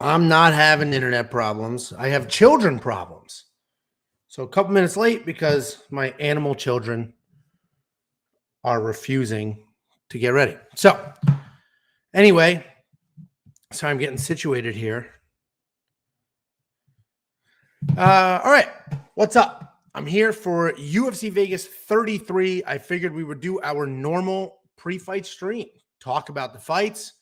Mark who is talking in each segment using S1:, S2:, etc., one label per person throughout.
S1: I'm not having internet problems. I have children problems. So a couple minutes late because my animal children are refusing to get ready. So anyway, so I'm getting situated here. All right. What's up? I'm here for UFC Vegas 33. I figured we would do our normal pre-fight stream. Talk about the fights,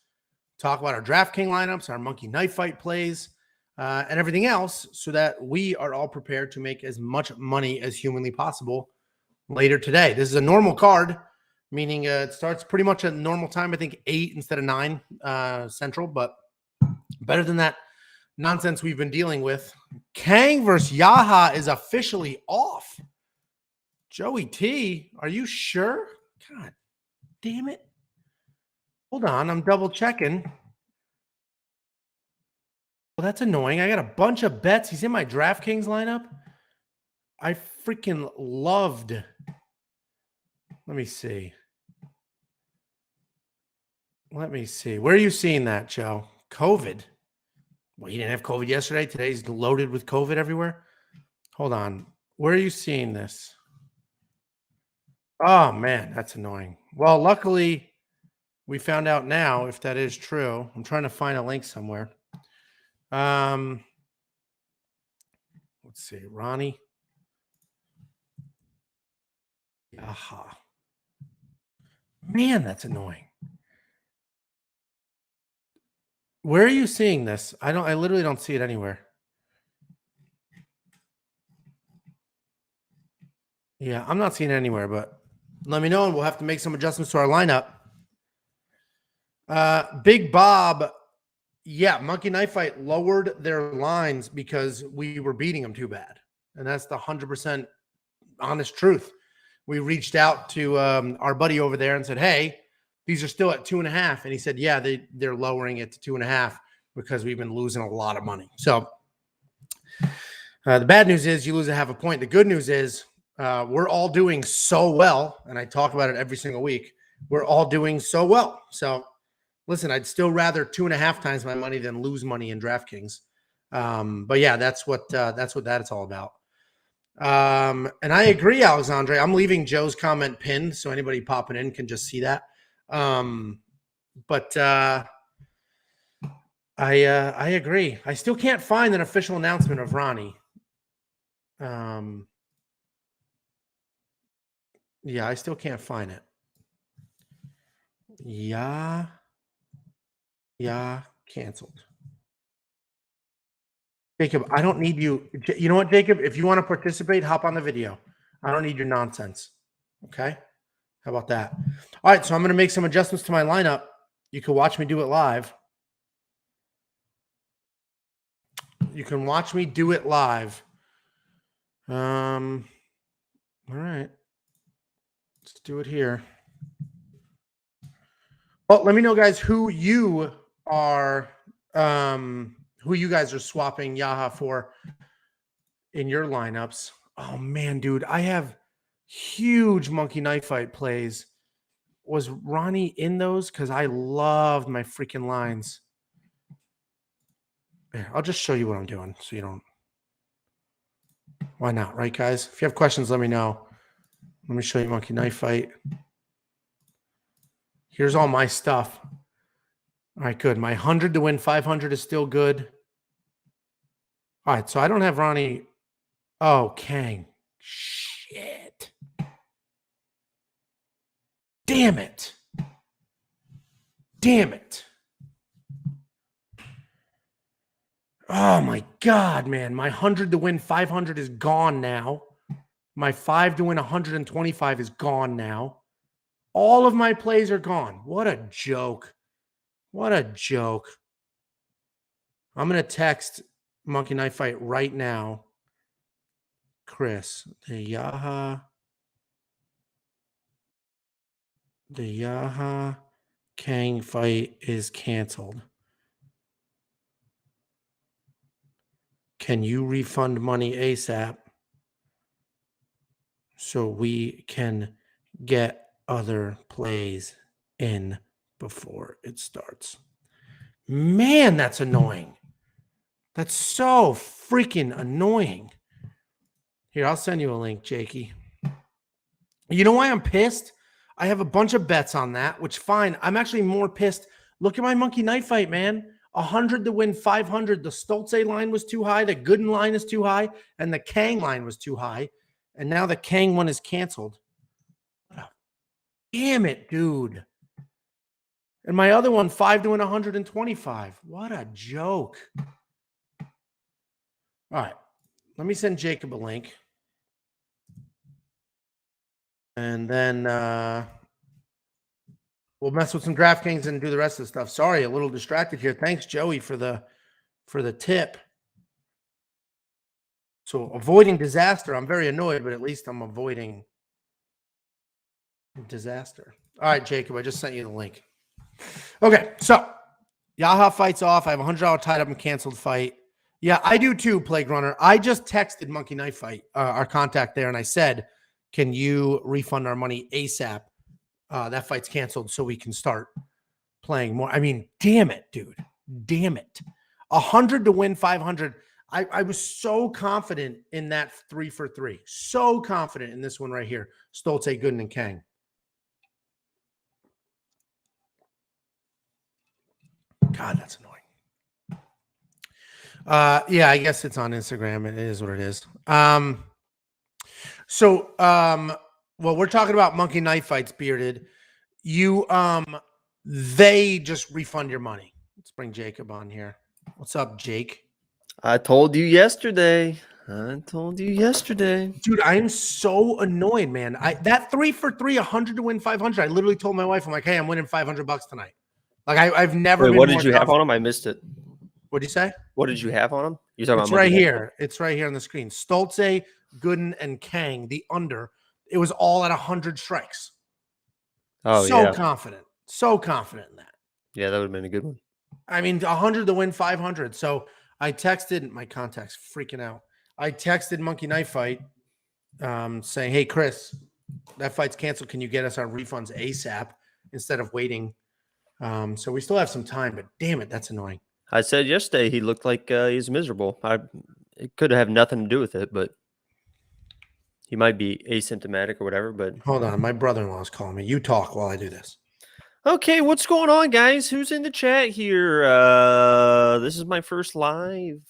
S1: talk about our DraftKings lineups, our monkey knife fight plays, and everything else so that we are all prepared to make as much money as humanly possible later today. This is a normal card, meaning it starts pretty much at normal time. I think 8 instead of 9 Central, but better than that nonsense we've been dealing with. Kang versus Yaha is officially off. Joey T, are you sure? God damn it. Hold on, I'm double checking. Well, that's annoying. I got a bunch of bets. He's in my DraftKings lineup. I freaking loved. Let me see. Let me see. Where are you seeing that, Joe? COVID. Well, you didn't have COVID yesterday. Today's loaded with COVID everywhere. Hold on. Where are you seeing this? Oh, man, that's annoying. Well, luckily, we found out now if that is true. I'm trying to find a link somewhere. Let's see. Ronnie. Aha. Man, that's annoying. Where are you seeing this? I literally don't see it anywhere. Yeah, I'm not seeing it anywhere, but let me know and we'll have to make some adjustments to our lineup. Big Bob, yeah, Monkey Knife Fight lowered their lines because we were beating them too bad. And that's the 100% honest truth. We reached out to our buddy over there and said, hey, these are still at 2.5. And he said, yeah, they're lowering it to 2.5 because we've been losing a lot of money. So the bad news is you lose a half a point. The good news is we're all doing so well. And I talk about it every single week. We're all doing so well. So listen, I'd still rather 2.5 times my money than lose money in DraftKings. But yeah, that's what that's all about. And I agree, Alexandre. I'm leaving Joe's comment pinned so anybody popping in can just see that. But I agree. I still can't find an official announcement of Ronnie. Yeah, I still can't find it. Yeah, canceled. Jacob, I don't need you. You know what, Jacob? If you want to participate, hop on the video. I don't need your nonsense. Okay? How about that? All right, so I'm going to make some adjustments to my lineup. You can watch me do it live. You can watch me do it live. All right. Let's do it here. Well, let me know, guys, who you guys are swapping Yaha for in your lineups. Oh, man, dude, I have huge monkey knife fight plays. Was Ronnie in those? Because I loved my freaking lines. Here, I'll just show you what I'm doing so you don't. Why not, right, guys? If you have questions, let me know. Let me show you monkey knife fight. Here's all my stuff. All right, good. My 100 to win 500 is still good. All right, so I don't have Ronnie. Oh, Kang. Shit. Damn it. Damn it. Oh, my God, man. My 100 to win 500 is gone now. My 5 to win 125 is gone now. All of my plays are gone. What a joke. What a joke. I'm going to text Monkey Knife Fight right now. Chris, the Yaha Kang fight is canceled. Can you refund money ASAP so we can get other plays in before it starts? Man, that's annoying. That's so freaking annoying. Here, I'll send you a link, Jakey. You know why I'm pissed? I have a bunch of bets on that, which fine. I'm actually more pissed. Look at my monkey knife fight, man. 100 to win 500. The Stoltze line was too high. The Gooden line is too high. And the Kang line was too high. And now the Kang one is canceled. Oh, damn it, dude. And my other one, 5 to win 125. What a joke. All right. Let me send Jacob a link. And then we'll mess with some DraftKings and do the rest of the stuff. Sorry, a little distracted here. Thanks, Joey, for the tip. So avoiding disaster. I'm very annoyed, but at least I'm avoiding disaster. All right, Jacob, I just sent you the link. Okay, so Yaha fights off. I have $100 tied up and canceled fight. Yeah, I do too, Plague Runner. I just texted Monkey Knife Fight, our contact there, and I said, can you refund our money ASAP? That fight's canceled so we can start playing more. I mean, damn it, dude. Damn it. 100 to win 500. I was so confident in that 3 for 3. So confident in this one right here. Stoltze, Gooden, and Kang. God, that's annoying. Yeah, I guess it's on Instagram. It is what it is. Well, we're talking about Monkey Knife Fights, Bearded. They just refund your money. Let's bring Jacob on here. What's up, Jake?
S2: I told you yesterday.
S1: Dude, I am so annoyed, man. That 3 for 3, 100 to win 500. I literally told my wife, I'm like, hey, I'm winning $500 tonight. Like I've never.
S2: Wait, what did you have on him? I missed it.
S1: What'd you say?
S2: What did you have on him? You talking
S1: about right here. It's right here on the screen. Stoltze, Gooden, and Kang, the under. It was all at 100 strikes. Oh, so confident. So confident in that.
S2: Yeah, that would have been a good one.
S1: I mean, 100 to win 500. So I texted my contacts freaking out. I texted Monkey Knife Fight saying, hey, Chris, that fight's canceled. Can you get us our refunds ASAP instead of waiting? So we still have some time, but damn it, that's annoying.
S2: I said yesterday he looked like he's miserable. It could have nothing to do with it, but he might be asymptomatic or whatever. But
S1: hold on, my brother-in-law is calling me. You talk while I do this.
S2: Okay, what's going on, guys? Who's in the chat here? This is my first live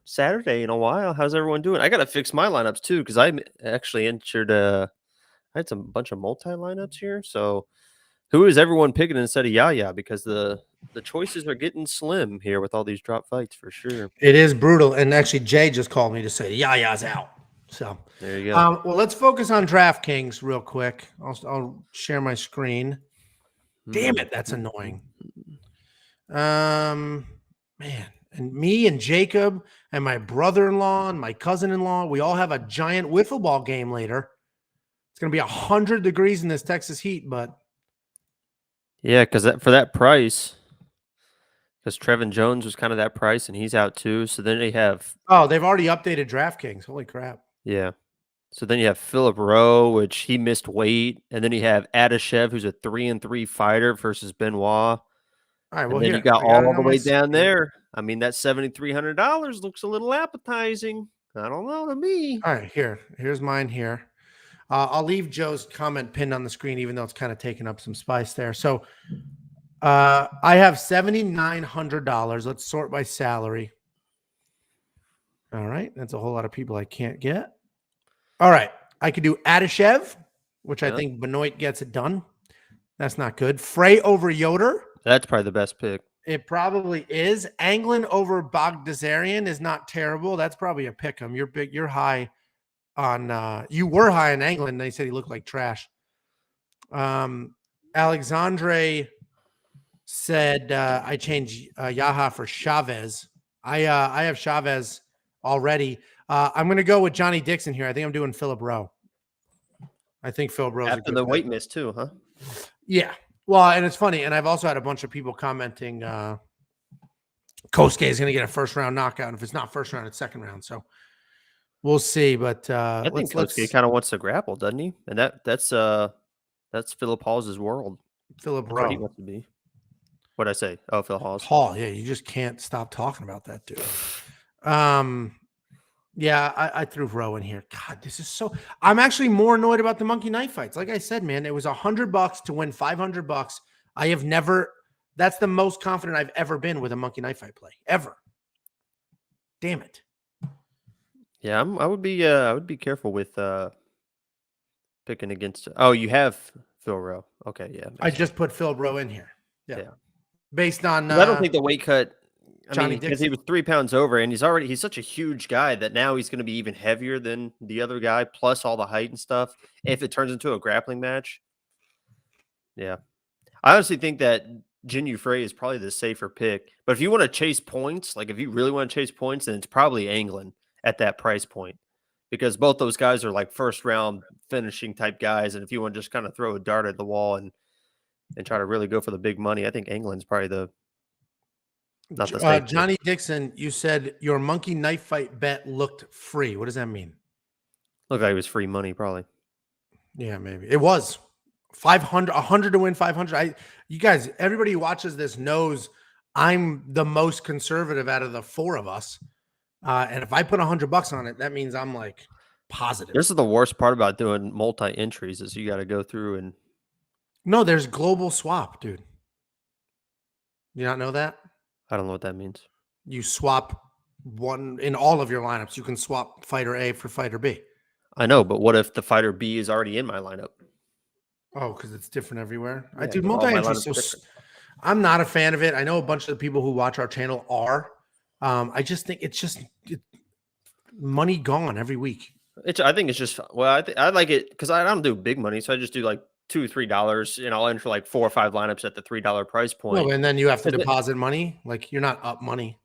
S2: Saturday in a while. How's everyone doing? I got to fix my lineups too because I actually entered. I had some bunch of multi lineups here. So, who is everyone picking instead of Yaya? Because the choices are getting slim here with all these drop fights for sure.
S1: It is brutal. And actually, Jay just called me to say Yaya's out. So
S2: there you go.
S1: Well, let's focus on DraftKings real quick. I'll share my screen. Damn it, that's annoying. Man, and me and Jacob and my brother-in-law and my cousin-in-law, we all have a giant wiffle ball game later. It's going to be 100 degrees in this Texas heat, but
S2: yeah, because for that price, because Trevin Jones was kind of that price, and he's out too. So then they have
S1: they've already updated DraftKings. Holy crap!
S2: Yeah. So then you have Philip Rowe, which he missed weight, and then you have Adeshev, who's a 3-3 fighter versus Benoit.
S1: All right, well,
S2: and then you got all the way down there. I mean, that $7,300 looks a little appetizing. I don't know to me.
S1: All right, here's mine here. I'll leave Joe's comment pinned on the screen, even though it's kind of taking up some spice there. So I have $7,900. Let's sort by salary. All right, that's a whole lot of people I can't get. All right, I could do Adeshev, which I think Benoit gets it done. That's not good. Frey over Yoder.
S2: That's probably the best pick.
S1: It probably is. Anglin over Bogdasarian is not terrible. That's probably a pick 'em. You're big. You're high on. You were high on Anglin. They said he looked like trash. Alexandre said I changed Yaha for Chavez. I have Chavez already. I'm going to go with Johnny Dixon here. I think I'm doing Philip Rowe. I think Philip Rowe
S2: after the weight miss too, huh?
S1: Yeah. Well, and it's funny, and I've also had a bunch of people commenting Cosce is going to get a first-round knockout. And if it's not first round, it's second round. So we'll see. But
S2: I think Cosce kind of wants to grapple, doesn't he? And that's Philip Hall's world.
S1: Philip Rowe.
S2: He wants to be. What'd I say? Oh, Phil Hawes.
S1: Hall, yeah, you just can't stop talking about that dude. Yeah, I threw Rowe in here. God, this is so. I'm actually more annoyed about the monkey knife fights. Like I said, man, it was $100 to win $500. I have never. That's the most confident I've ever been with a monkey knife fight play ever. Damn it.
S2: Yeah, I would be careful with picking against. Oh, you have Phil Rowe. Okay, yeah.
S1: I just put Phil Rowe in here. Yeah.
S2: Yeah.
S1: Based on.
S2: I don't think the weight cut.
S1: Johnny
S2: Because he
S1: Dixon.
S2: was 3 pounds over, and he's such a huge guy that now he's going to be even heavier than the other guy, plus all the height and stuff. If it turns into a grappling match, yeah, I honestly think that Jin Frey is probably the safer pick. But if you want to chase points, like if you really want to chase points, then it's probably Anglin at that price point, because both those guys are like first round finishing type guys. And if you want to just kind of throw a dart at the wall and try to really go for the big money, I think Anglin's probably the not the safe pick.
S1: Johnny Dixon, you said your monkey knife fight bet looked free. What does that mean?
S2: Looked like it was free money, probably.
S1: Yeah, maybe it was 500, 100 to win 500. You guys, everybody who watches this knows I'm the most conservative out of the four of us. And if I put $100 on it, that means I'm like positive.
S2: This is the worst part about doing multi entries is you got to go through and.
S1: No, there's global swap, dude. You not know that?
S2: I don't know what that means.
S1: You swap one in all of your lineups. You can swap fighter A for fighter B.
S2: I know, but what if the fighter B is already in my lineup?
S1: Oh, because it's different everywhere.
S2: Yeah,
S1: I do
S2: all my
S1: multi-entry.
S2: lineups are
S1: So I'm not a fan of it. I know a bunch of the people who watch our channel are. I just think it's just money gone every week.
S2: I think it's just I like it because I don't do big money, so I just do like $2, $3, and I'll enter like 4 or 5 lineups at the $3 price point.
S1: No, and then you have to deposit money. Like you're not up money.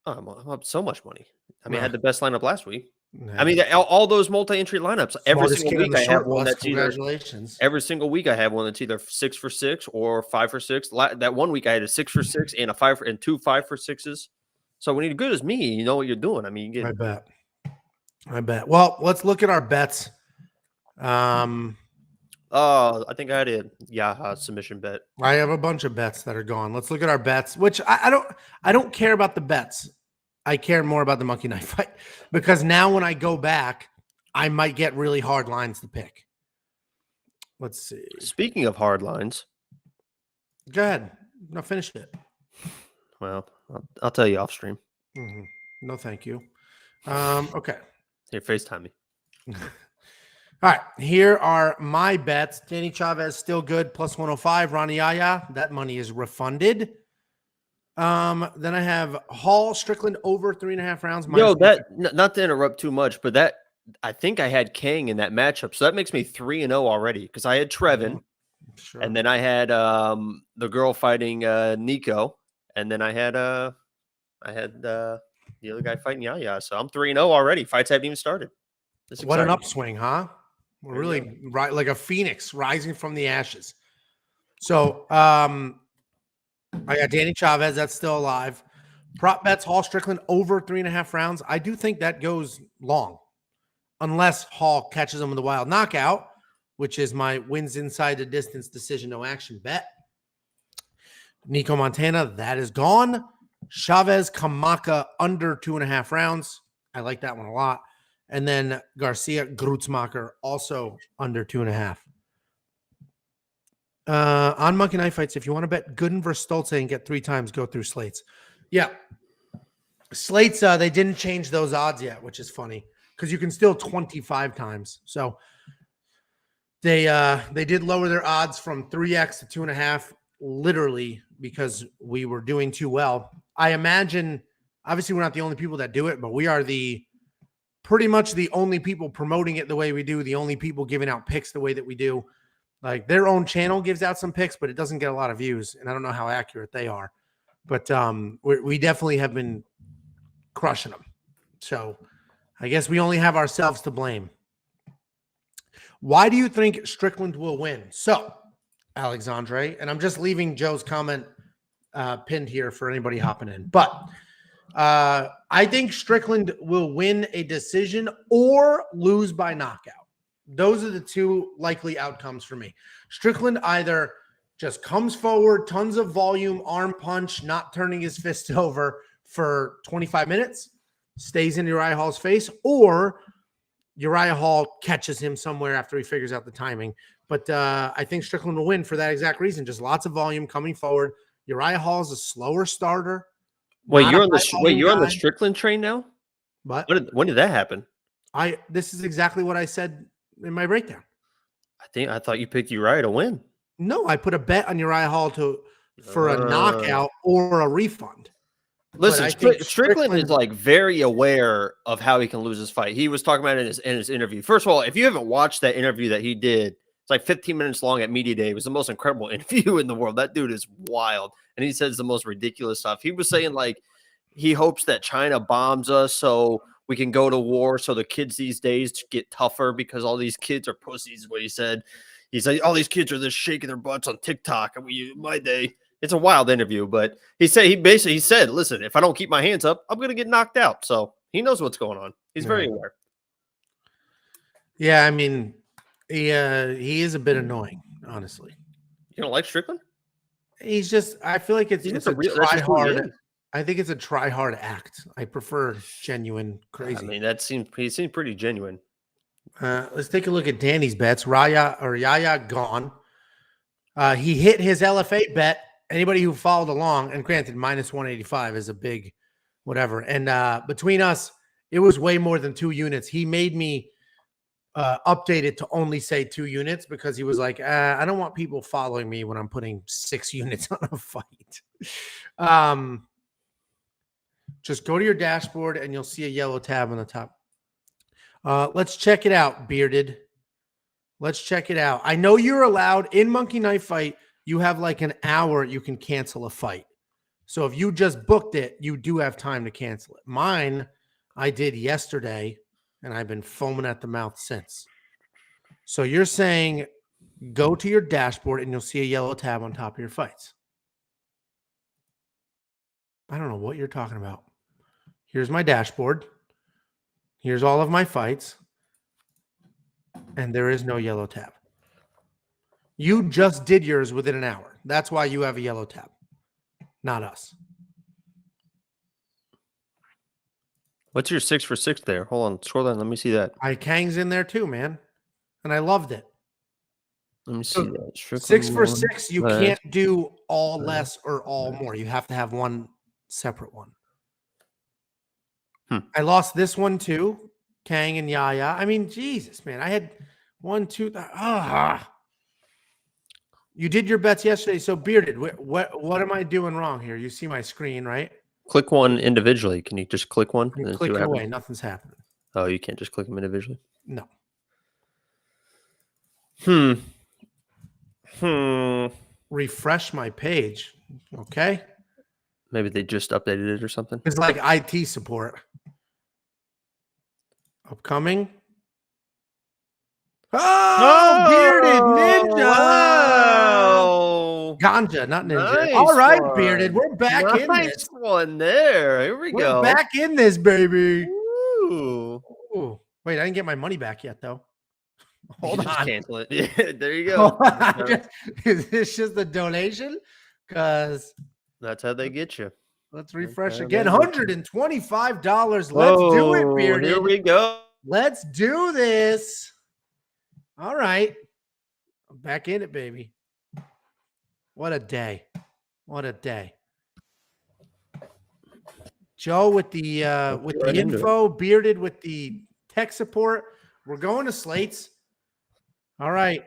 S2: I'm up so much money. I mean, I had the best lineup last week.
S1: Nah.
S2: I mean, all those multi-entry lineups. Every single week I have one that's either.
S1: Congratulations.
S2: Every single week I have one that's either 6 for 6 or 5 for 6. That one week I had a 6 for 6 and a 5 for, and 2 5 for 6s. So when you're good as me, you know what you're doing. I mean, you get.
S1: I bet. Well, let's look at our bets.
S2: I think I had a Yaha submission bet.
S1: I have a bunch of bets that are gone. Let's look at our bets, which I don't care about the bets. I care more about the monkey knife fight because now when I go back, I might get really hard lines to pick. Let's see.
S2: Speaking of hard lines.
S1: Go ahead. No, finish it.
S2: Well, I'll tell you off stream.
S1: Mm-hmm. No, thank you. Okay.
S2: Here, FaceTime me.
S1: All right. Here are my bets. Danny Chavez still good, plus 105. Ronnie Yaya, that money is refunded. Then I have Hall Strickland over 3.5 rounds.
S2: Yo, not to interrupt too much, but that I think I had Kang in that matchup, so that makes me 3-0 already because I had Trevin,
S1: sure.
S2: And then I had the girl fighting Nico, and then I had the other guy fighting Yaya. So I'm 3-0 already. Fights haven't even started.
S1: What an upswing, huh? We're really right, like a phoenix rising from the ashes. So I got Danny Chavez, that's still alive. Prop bets Hall Strickland over 3.5 rounds. I do think that goes long, unless Hall catches him with a wild knockout, which is my wins inside the distance decision no action bet. Nico Montana, that is gone. Chavez Kamaka under 2.5 rounds. I like that one a lot. And then Garcia Grutzmacher also under 2.5. On Monkey Knife Fights, if you want to bet Gooden versus Stolze and get 3 times, go through Slates. Yeah. Slates, they didn't change those odds yet, which is funny because you can still 25 times. So they did lower their odds from 3x to 2.5, literally because we were doing too well. I imagine, obviously, we're not the only people that do it, but we are pretty much the only people promoting it the way we do, the only people giving out picks the way that we do. Like their own channel gives out some picks, but it doesn't get a lot of views, and I don't know how accurate they are. But we definitely have been crushing them. So I guess we only have ourselves to blame. Why do you think Strickland will win? So, Alexandre, and I'm just leaving Joe's comment pinned here for anybody hopping in. But I think Strickland will win a decision or lose by knockout. Those are the 2 likely outcomes for me. Strickland either just comes forward, tons of volume, arm punch, not turning his fist over for 25 minutes, stays in Uriah Hall's face, or Uriah Hall catches him somewhere after he figures out the timing. But I think Strickland will win for that exact reason. Just lots of volume coming forward. Uriah Hall is a slower starter.
S2: Wait,
S1: not
S2: you're
S1: a
S2: on the
S1: high-volume
S2: you're on the
S1: guy.
S2: Strickland train now?
S1: But
S2: When did that happen?
S1: this is exactly what I said in my breakdown.
S2: I thought you picked Uriah to win.
S1: No, I put a bet on Uriah Hall for a knockout or a refund.
S2: Listen,
S1: I think
S2: Strickland is like very aware of how he can lose his fight. He was talking about it in his interview. First of all, if you haven't watched that interview that he did, it's like 15 minutes long at Media Day. It was the most incredible interview in the world. That dude is wild. And he says the most ridiculous stuff. He was saying like he hopes that China bombs us so we can go to war, so the kids these days get tougher because all these kids are pussies, is what he said. He said all these kids are just shaking their butts on TikTok. And my day. It's a wild interview, but he said, listen, if I don't keep my hands up, I'm going to get knocked out. So he knows what's going on. He's very aware.
S1: Yeah, I mean, he is a bit annoying, honestly.
S2: You don't like Strickland?
S1: He's just, I feel like it's a try hard. I think it's a try hard act. I prefer genuine crazy.
S2: I mean, he seemed pretty genuine.
S1: Let's take a look at Danny's bets. Yaya gone. He hit his LFA bet. Anybody who followed along, and granted, minus 185 is a big whatever. And between us, it was way more than 2 units. He made me update it to only say 2 units because he was like, I don't want people following me when I'm putting 6 units on a fight. Just go to your dashboard and you'll see a yellow tab on the top. Let's check it out, Bearded. Let's check it out. I know you're allowed in Monkey Knife Fight. You have like an hour you can cancel a fight. So if you just booked it, you do have time to cancel it. Mine, I did yesterday, and I've been foaming at the mouth since. So you're saying go to your dashboard and you'll see a yellow tab on top of your fights. I don't know what you're talking about. Here's my dashboard. Here's all of my fights. And there is no yellow tab. You just did yours within an hour. That's why you have a yellow tab, not us.
S2: What's your 6 for 6 there? Hold on, scroll down. Let me see that.
S1: Kang's in there too, man, and I loved it.
S2: Let me see that. Strickland
S1: 6 for 6. You can't do all less or all more. You have to have one separate one. I lost this one too, Kang and Yaya. I mean, Jesus, man, I had 1, 2. You did your bets yesterday. So Bearded, what am I doing wrong here? You see my screen, right?
S2: Click one individually. Can you just click one?
S1: And click it away. Nothing's happening.
S2: Oh, you can't just click them individually?
S1: No. Refresh my page. Okay.
S2: Maybe they just updated it or something.
S1: It's like IT support. Upcoming. Oh, Bearded Ninja.
S2: Wow.
S1: Ganja, not Ninja.
S2: Nice
S1: all right,
S2: one.
S1: Bearded. We're back in this.
S2: Nice one there. Here we go.
S1: We're back in this, baby.
S2: Ooh.
S1: Ooh. Wait, I didn't get my money back yet, though. Hold on.
S2: Just cancel it. Yeah, there you go.
S1: Is this just a donation? Because
S2: that's how they get you.
S1: Let's refresh again. $125. Let's do it, Bearded.
S2: Here we go.
S1: Let's do this. All right. I'm back in it, baby. What a day. What a day. Joe with the info, Bearded with the tech support. We're going to slates. All right.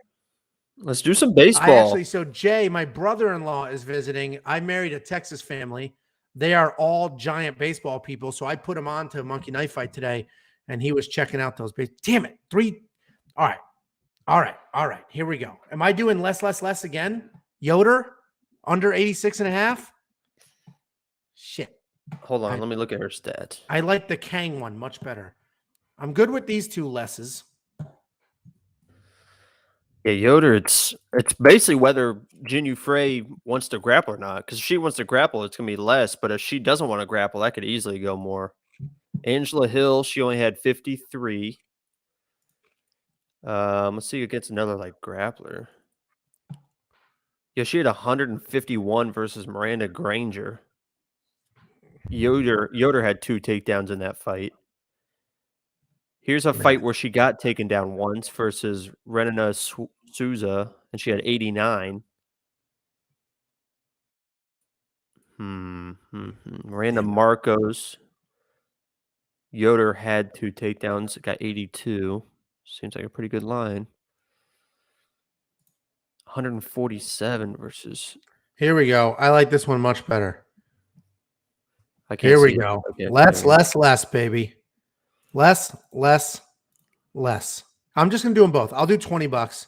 S2: Let's do some baseball.
S1: So Jay, my brother-in-law, is visiting. I married a Texas family. They are all giant baseball people. So I put him on to Monkey Knife Fight today, and he was checking out those bases. Damn it. 3. All right. All right. Here we go. Am I doing less again? Yoder under 86.5. Shit.
S2: Hold on. Let me look at her stats.
S1: I like the Kang one much better. I'm good with these 2 lesses.
S2: Yeah, Yoder, it's basically whether Jinu Frey wants to grapple or not. Because if she wants to grapple, it's going to be less. But if she doesn't want to grapple, that could easily go more. Angela Hill, she only had 53. Let's see against another like grappler. Yeah, she had 151 versus Miranda Granger. Yoder had 2 takedowns in that fight. Here's a fight where she got taken down once versus Renana Souza, and she had 89. Miranda Marcos. Yoder had 2 takedowns, got 82. Seems like a pretty good line. 147 versus.
S1: Here we go. I like this one much better.
S2: I can't
S1: Here we
S2: see it.
S1: go.
S2: Okay,
S1: Less, baby. Less. I'm just gonna do them both. I'll do $20.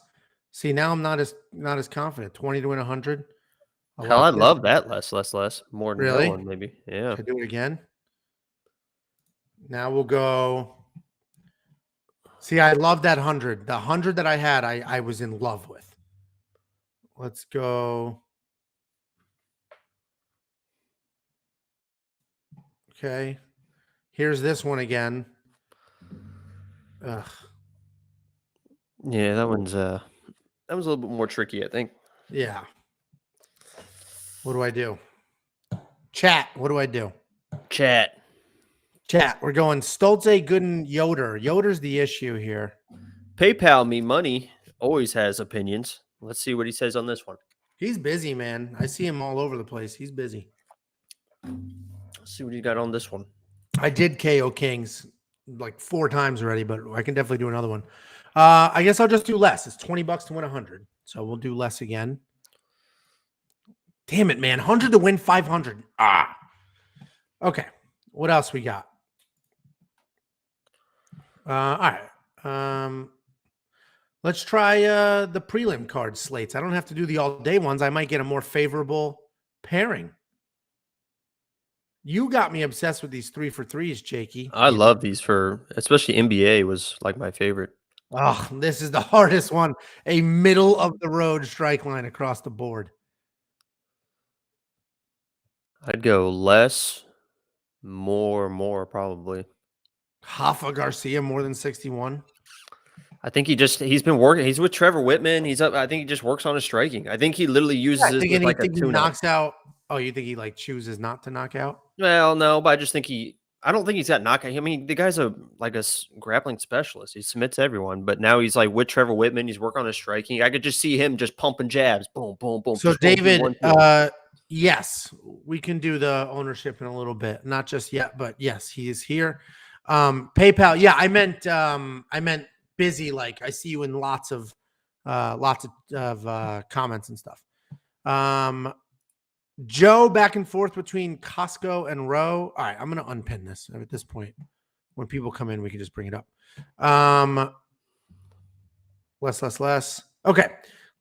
S1: See, now I'm not as confident. 20 to win 100.
S2: Hell, I love that less. More than
S1: Really?
S2: going, maybe. Yeah.
S1: Should I do it again? Now we'll go. See, I love that 100. The 100 that I had, I was in love with. Let's go. Okay. Here's this one again. Ugh.
S2: Yeah, that one's a little bit more tricky, I think.
S1: Yeah. What do I do? Chat, what do I do?
S2: Chat,
S1: we're going Stolze, Gooden, Yoder. Yoder's the issue here.
S2: PayPal me money always has opinions. Let's see what he says on this one.
S1: He's busy, man. I see him all over the place. He's busy.
S2: Let's see what he got on this one.
S1: I did KO Kings like 4 times already, but I can definitely do another one. I guess I'll just do less. It's $20 to win 100. So we'll do less again. Damn it, man. 100 to win 500. Okay. What else we got? All right. Let's try the prelim card slates. I don't have to do the all-day ones. I might get a more favorable pairing. You got me obsessed with these 3-for-3s, Jakey.
S2: I love these especially NBA was like my favorite.
S1: Oh, this is the hardest one. A middle of the road strike line across the board.
S2: I'd go less, more probably.
S1: Rafa Garcia more than 61.
S2: I think he's been working. He's with Trevor Whitman. He's up. I think he just works on his striking. I think he literally uses it as like a tune-up.
S1: Knocks out. Oh, you think he like chooses not to knock out?
S2: Well, no, but I just think I don't think he's got knockout. I mean, the guy's a grappling specialist. He submits everyone, but now he's like with Trevor Whitman. He's working on his striking. I could just see him just pumping jabs. Boom, boom, boom.
S1: So David, yes, we can do the ownership in a little bit. Not just yet, but yes, he is here. PayPal. Yeah, I meant busy. Like I see you in lots of comments and stuff. Joe back and forth between Cosce and Rowe. All right, I'm going to unpin this at this point. When people come in, we can just bring it up. Less. Okay,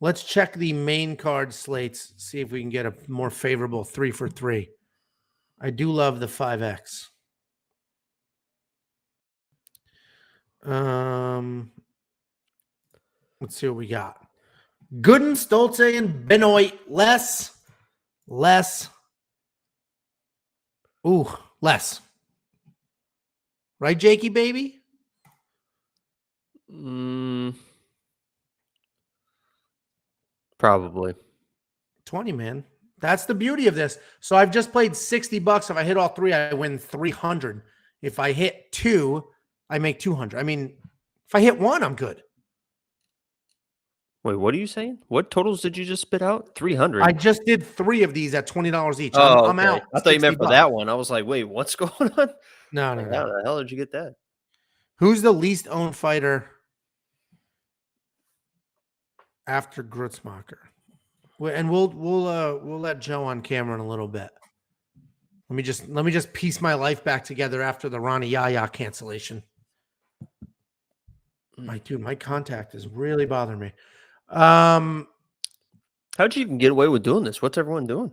S1: let's check the main card slates. See if we can get a more favorable 3-for-3. I do love the 5X. Let's see what we got. Gooden, Stolze, and Benoit. Less. Ooh, less. Right, Jakey, baby?
S2: Probably.
S1: 20, man. That's the beauty of this. So I've just played $60. If I hit all 3, I win 300. If I hit 2, I make 200. I mean, if I hit 1, I'm good.
S2: Wait, what are you saying? What totals did you just spit out? 300.
S1: I just did 3 of these at $20 each.
S2: Oh,
S1: I'm out.
S2: I thought you meant for that one. I was like, wait, what's going on?
S1: No.
S2: How the hell did you get that?
S1: Who's the least owned fighter after Grutzmacher? And we'll let Joe on camera in a little bit. Let me just piece my life back together after the Ronnie Yaya cancellation. My contact is really bothering me. How'd
S2: you even get away with doing this? What's everyone doing?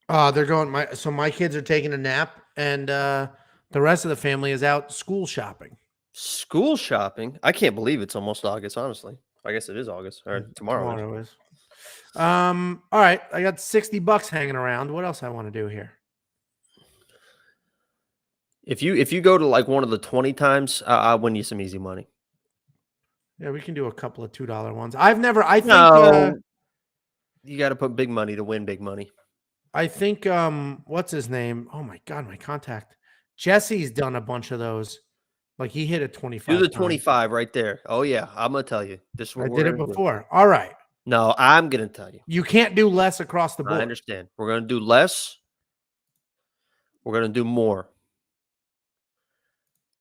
S1: They're going. My kids are taking a nap, and the rest of the family is out school shopping.
S2: School shopping? I can't believe it's almost August. Honestly, I guess it is August or tomorrow.
S1: Tomorrow is. All right, I got $60 hanging around. What else I want to do here?
S2: If you go to like one of the 20 times, I'll win you some easy money.
S1: Yeah, we can do a couple of $2 ones. I think
S2: you got to put big money to win big money.
S1: I think what's his name? Oh my god, my contact. Jesse's done a bunch of those. Like he hit a 25
S2: Do the
S1: times.
S2: 25 right there. Oh yeah, I'm gonna tell you. This is what
S1: I
S2: we're
S1: did it
S2: gonna do.
S1: before. All right.
S2: No, I'm gonna tell you.
S1: You can't do less across the board.
S2: I understand. We're gonna do less. We're gonna do more.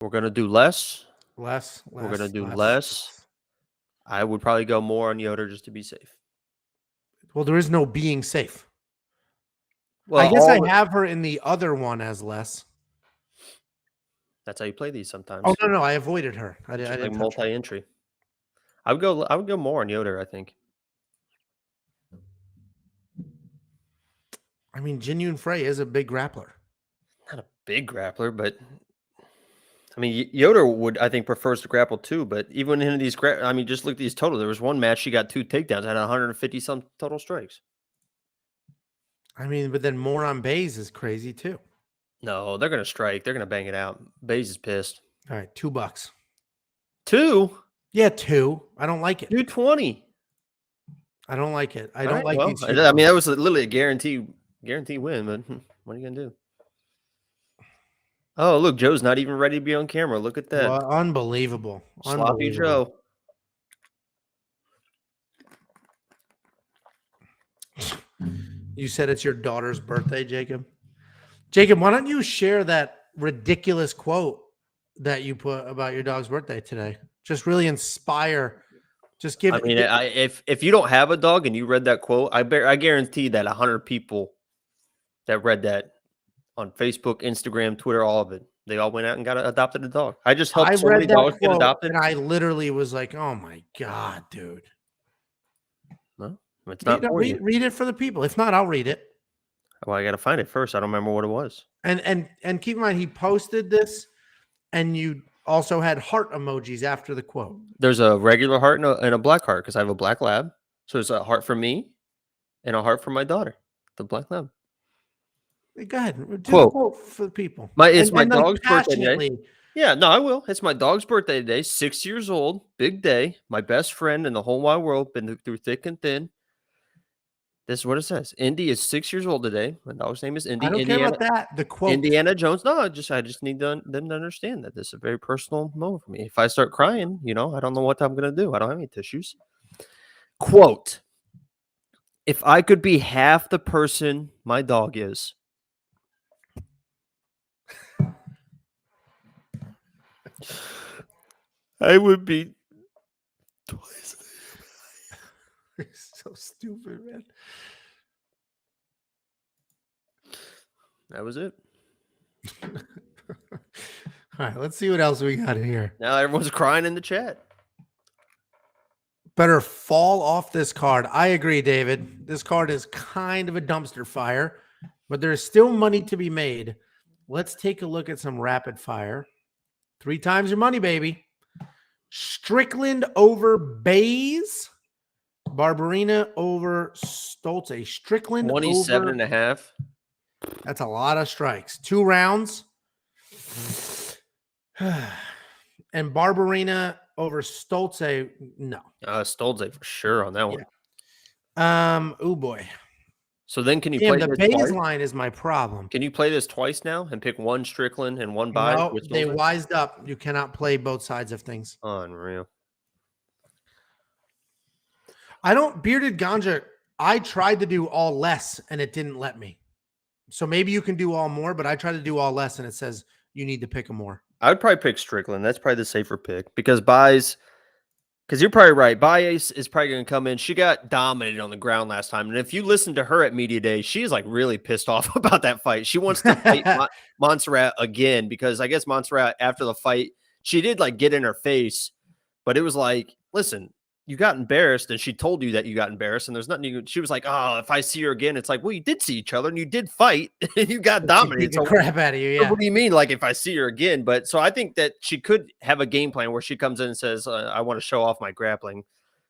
S2: We're gonna do less.
S1: Less.
S2: We're gonna do less. I would probably go more on Yoder just to be safe.
S1: Well, there is no being safe.
S2: Well,
S1: I guess I have her in the other one as less.
S2: That's how you play these sometimes.
S1: Oh no, I avoided her. I
S2: Just
S1: didn't
S2: like
S1: touch her.
S2: multi-entry. I would go more on Yoder, I think.
S1: I mean, Jin Frey is a big grappler.
S2: Not a big grappler, but I mean, Yoder would, I think, prefers to grapple too. But even in these, I mean, just look at these total. There was one match she got 2 takedowns, had 150 some total strikes.
S1: I mean, but then more on Bays is crazy too.
S2: No, they're gonna strike. They're gonna bang it out. Bays is pissed.
S1: All right, $2.
S2: 2?
S1: Yeah, 2. I don't like it.
S2: 220.
S1: I don't like it. I
S2: All
S1: don't
S2: right,
S1: like
S2: well,
S1: these.
S2: I mean, that was literally a guarantee win. But what are you gonna do? Oh, look, Joe's not even ready to be on camera. Look at that.
S1: Well, unbelievable.
S2: Sloppy
S1: Unbelievable.
S2: Joe.
S1: You said it's your daughter's birthday, Jacob. Jacob, why don't you share that ridiculous quote that you put about your dog's birthday today? Just really inspire. Just give.
S2: I mean, if you don't have a dog and you read that quote, I guarantee that 100 people that read that on Facebook, Instagram, Twitter, all of it, they all went out and adopted a dog. I just helped so many dogs get adopted,
S1: and I literally was like, "Oh my god, dude!"
S2: No, it's not for you.
S1: Read it for the people. If not, I'll read it.
S2: Well, I got to find it first. I don't remember what it was.
S1: And keep in mind, he posted this, and you also had heart emojis after the quote.
S2: There's a regular heart and a black heart because I have a black lab. So there's a heart for me and a heart for my daughter, the black lab.
S1: Go ahead. Do the quote for the people.
S2: It's my dog's birthday today. Yeah, no, I will. It's my dog's birthday today. 6 years old. Big day. My best friend in the whole wide world. Been through thick and thin. This is what it says. Indy is 6 years old today. My dog's name is Indy.
S1: I don't care about that. The quote.
S2: Indiana Jones. No, I just need them to understand that this is a very personal moment for me. If I start crying, I don't know what I'm going to do. I don't have any tissues. Quote, if I could be half the person my dog is, I would be twice.
S1: So stupid, man.
S2: That was it.
S1: All right, let's see what else we got here.
S2: Now everyone's crying in the chat.
S1: Better fall off this card. I agree, David. This card is kind of a dumpster fire, but there's still money to be made. Let's take a look at some rapid fire. 3 times your money, baby. Strickland over Bays. Barberina over Stoltze. Strickland
S2: 27.5.
S1: That's a lot of strikes. 2 rounds. And Barberina over Stoltze, no.
S2: Stoltze for sure on that one.
S1: Yeah. Oh boy.
S2: So then can you play
S1: the baseline is my problem.
S2: Can you play this twice now and pick one Strickland and one buy?
S1: No, they wised up. You cannot play both sides of things.
S2: Unreal.
S1: Bearded Ganja, I tried to do all less and it didn't let me. So maybe you can do all more, but I tried to do all less and it says you need to pick a more.
S2: I would probably pick Strickland. That's probably the safer pick because you're probably right. Baez is probably going to come in. She got dominated on the ground last time. And if you listen to her at Media Day, she is like really pissed off about that fight. She wants to fight Montserrat again because I guess Montserrat after the fight, she did like get in her face, but it was like, listen, you got embarrassed and she told you that you got embarrassed and there's nothing she was like, oh, if I see her again, it's like, well, you did see each other and you did fight and you got dominated.
S1: So crap out of you. Yeah.
S2: What do you mean? Like if I see her again, but so I think that she could have a game plan where she comes in and says, I want to show off my grappling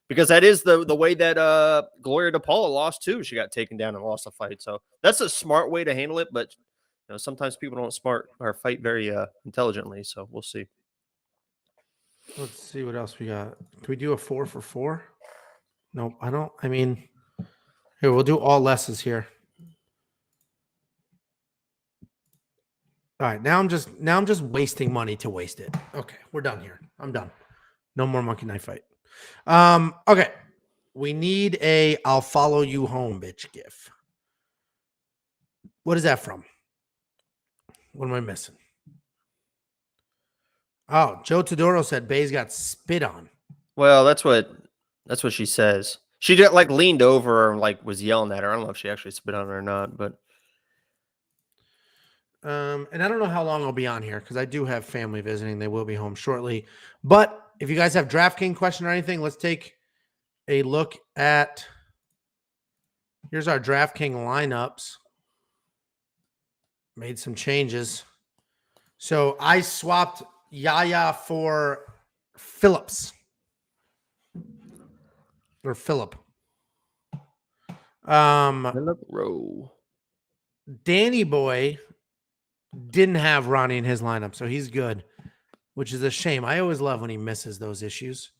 S2: because that is the way that Gloria DePaula lost too. She got taken down and lost the fight. So that's a smart way to handle it. But sometimes people don't fight very intelligently. So we'll see.
S1: Let's see what else we got. Can we do a 4 for 4? Nope, I don't. I mean, Here, we'll do all lesses here. All right, now I'm just wasting money to waste it. Okay, we're done here. I'm done. No more monkey knife fight. Okay. We need a "I'll follow you home, bitch" gif. What is that from? What am I missing? Oh, Joe Todoro said Bayes got spit on.
S2: Well, that's what she says. She just like leaned over and like was yelling at her. I don't know if she actually spit on her or not, but
S1: and I don't know how long I'll be on here because I do have family visiting. They will be home shortly. But if you guys have DraftKings question or anything, let's take a look at. Here's our DraftKings lineups. Made some changes. So I swapped Yaya for Phillips. Or Phillip.
S2: Rowe.
S1: Danny Boy didn't have Ronnie in his lineup, so he's good, which is a shame. I always love when he misses those issues,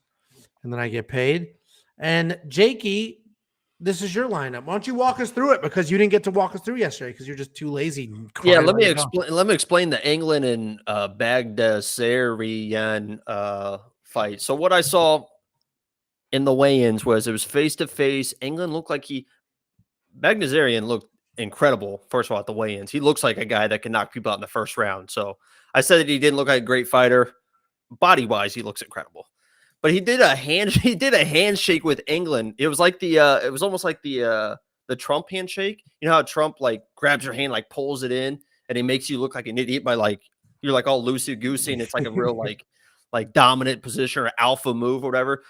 S1: and then I get paid. And Jakey, this is your lineup. Why don't you walk us through it, because you didn't get to walk us through yesterday because you're just too lazy.
S2: Yeah, let me explain. Let me explain the England and Bagdasarian fight. So what I saw in the weigh-ins was it was face-to-face. England looked like Bagdasarian looked incredible. First of all, at the weigh-ins, he looks like a guy that can knock people out in the first round. So I said that he didn't look like a great fighter. Body-wise, he looks incredible. But he did a handshake with England. It was like it was almost like the Trump handshake. You know how Trump like grabs your hand, like pulls it in, and he makes you look like an idiot by like you're like all loosey goosey, and it's like a real like dominant position or alpha move or whatever.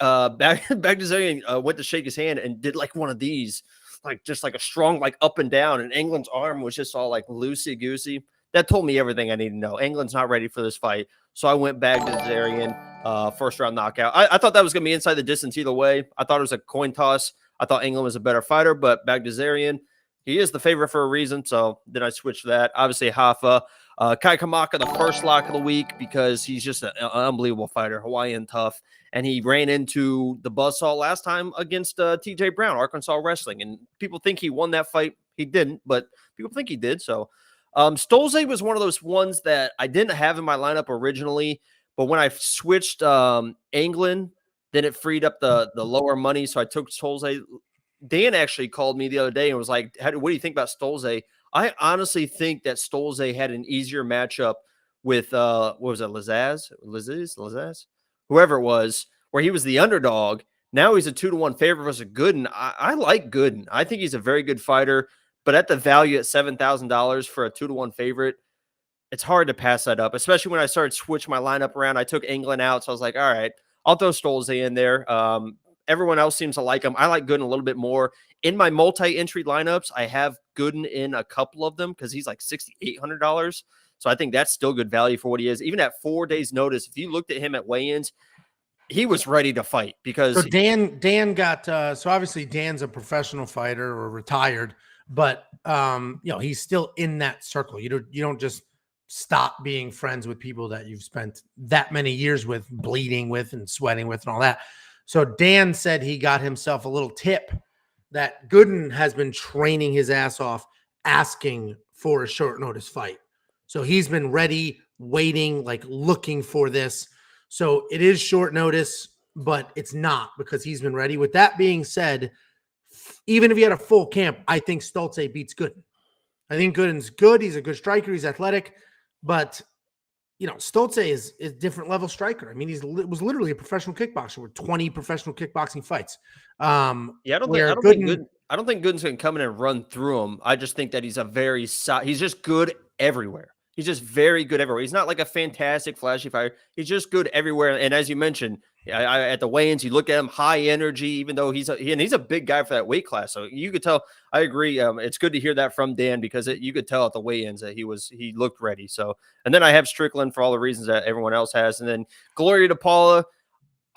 S2: Bagdasarian went to shake his hand and did like one of these, like just like a strong like up and down, and England's arm was just all like loosey goosey. That told me everything I need to know. England's not ready for this fight, so I went Bagdasarian. First round knockout. I thought that was going to be inside the distance either way. I thought it was a coin toss. I thought England was a better fighter, but Bagdasarian, he is the favorite for a reason. So then I switched that. Obviously, Hafa. Kai Kamaka, the first lock of the week, because he's just an unbelievable fighter, Hawaiian tough. And he ran into the buzzsaw last time against TJ Brown, Arkansas Wrestling. And people think he won that fight. He didn't, but people think he did. So Stolze was one of those ones that I didn't have in my lineup originally. But when I switched England, then it freed up the lower money. So I took Stolze. Dan actually called me the other day and was like, what do you think about Stolze? I honestly think that Stolze had an easier matchup with, what was it, Lazaz? Whoever it was, where he was the underdog. Now he's a 2-1 favorite versus Gooden. I like Gooden. I think he's a very good fighter. But at the value at $7,000 for a 2-1 favorite, it's hard to pass that up, especially when I started switching my lineup around. I took England out, so I was like, all right, I'll throw Stolze in there. Everyone else seems to like him. I like Gooden a little bit more. In my multi-entry lineups, I have Gooden in a couple of them because he's like $6,800. So I think that's still good value for what he is. Even at 4 days' notice, if you looked at him at weigh-ins, he was ready to fight because
S1: so Dan got so obviously Dan's a professional fighter or retired, but he's still in that circle. You don't just stop being friends with people that you've spent that many years with, bleeding with and sweating with and all that. So Dan said he got himself a little tip that Gooden has been training his ass off, asking for a short notice fight. So he's been ready, waiting, like looking for this. So it is short notice, but it's not because he's been ready. With that being said, even if he had a full camp, I think Stolze beats Gooden. I think Gooden's good. He's a good striker. He's athletic. But, Stolze is a different level striker. I mean, was literally a professional kickboxer with 20 professional kickboxing fights.
S2: I don't think Gooden's going to come in and run through him. I just think that he's he's just good everywhere. He's just very good everywhere. He's not like a fantastic, flashy fighter. He's just good everywhere. And as you mentioned, at the weigh-ins, you look at him, high energy, even though he's a big guy for that weight class. So you could tell. I agree. It's good to hear that from Dan because you could tell at the weigh-ins that he looked ready. So, and then I have Strickland for all the reasons that everyone else has, and then Gloria DePaula.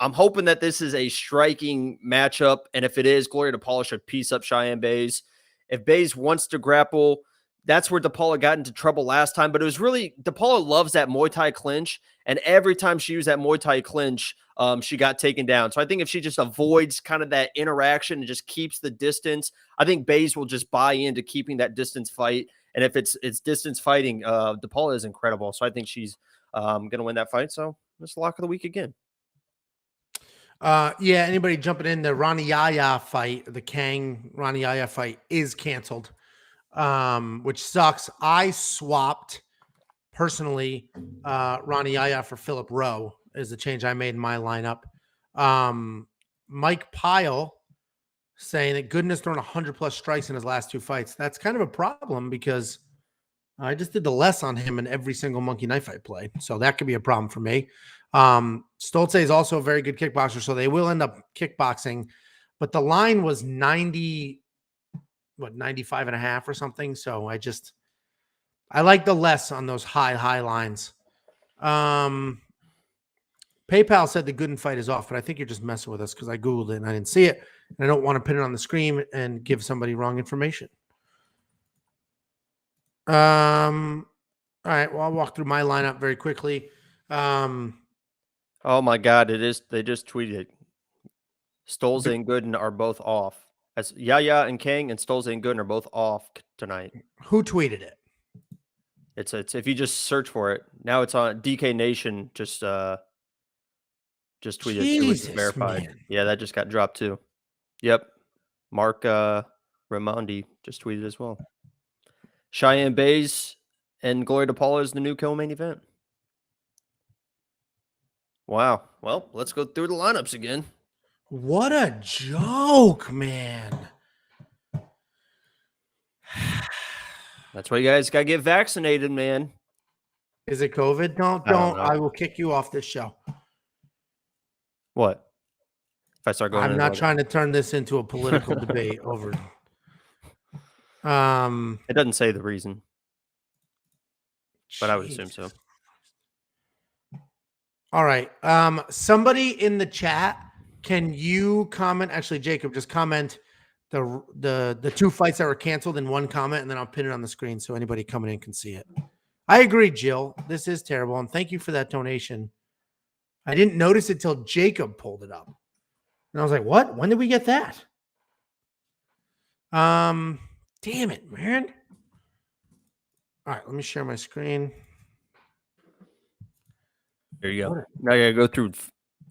S2: I'm hoping that this is a striking matchup, and if it is, Gloria DePaula should piece up Cheyenne Bays. If Bays wants to grapple, that's where DePaula got into trouble last time. But it was really DePaula loves that Muay Thai clinch, and every time she used that Muay Thai clinch, she got taken down. So I think if she just avoids kind of that interaction and just keeps the distance, I think Bays will just buy into keeping that distance fight. And if it's distance fighting, DePaula is incredible. So I think she's going to win that fight. So it's lock of the week again.
S1: Yeah, anybody jumping in, the Ronnie Yaya fight, the Kang Ronnie Yaya fight is canceled, which sucks. I swapped personally Ronnie Yaya for Philip Rowe is the change I made in my lineup. Mike Pyle saying that Gooden's thrown 100+ strikes in his last 2 fights. That's kind of a problem because I just did the less on him in every single monkey knife fight play. So that could be a problem for me. Stolze is also a very good kickboxer, so they will end up kickboxing, but the line was 95.5 or something. So I like the less on those high lines. PayPal said the Gooden fight is off, but I think you're just messing with us because I Googled it and I didn't see it. And I don't want to put it on the screen and give somebody wrong information. All right. Well, I'll walk through my lineup very quickly.
S2: Oh my God, it is. They just tweeted Stolze and Gooden are both off. As Yaya and Kang and Stolze and Gooden are both off tonight.
S1: Who tweeted it?
S2: It's if you just search for it now, it's on DK Nation. Just tweeted it was verified.
S1: Man.
S2: Yeah, that just got dropped too. Yep, Mark Raimondi just tweeted as well. Cheyenne Bays and Gloria DePaula is the new co-main event. Wow. Well, let's go through the lineups again.
S1: What a joke, man.
S2: That's why you guys got to get vaccinated, man.
S1: Is it COVID? Don't. I will kick you off this show.
S2: What? If I start going,
S1: I'm not trying to turn this into a political debate over.
S2: It doesn't say the reason, but I would assume so.
S1: All right. Somebody in the chat, can you comment? Actually, Jacob, just comment the 2 fights that were canceled in one comment, and then I'll pin it on the screen so anybody coming in can see it. I agree, Jill. This is terrible, and thank you for that donation. I didn't notice it till Jacob pulled it up, and I was like, "What? When did we get that?" Damn it, man. All right, let me share my screen.
S2: There you go. Now I got to go through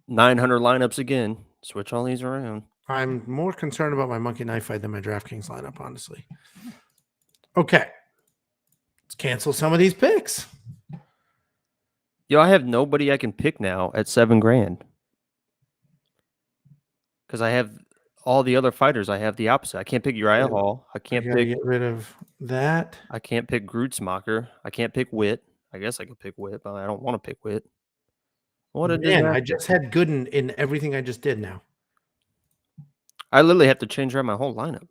S2: 900 lineups again. Switch all these around.
S1: I'm more concerned about my monkey knife fight than my DraftKings lineup, honestly. Okay. Let's cancel some of these picks.
S2: Yo, I have nobody I can pick now at $7,000. Because I have all the other fighters. I have the opposite. I can't pick Uriah Hall. I can't
S1: get rid of that.
S2: I can't pick Grutzmacher. I can't pick Witt. I guess I could pick Witt, but I don't want to pick Witt. What a
S1: Man, I just had Gooden in everything I just did now.
S2: I literally have to change around my whole lineup.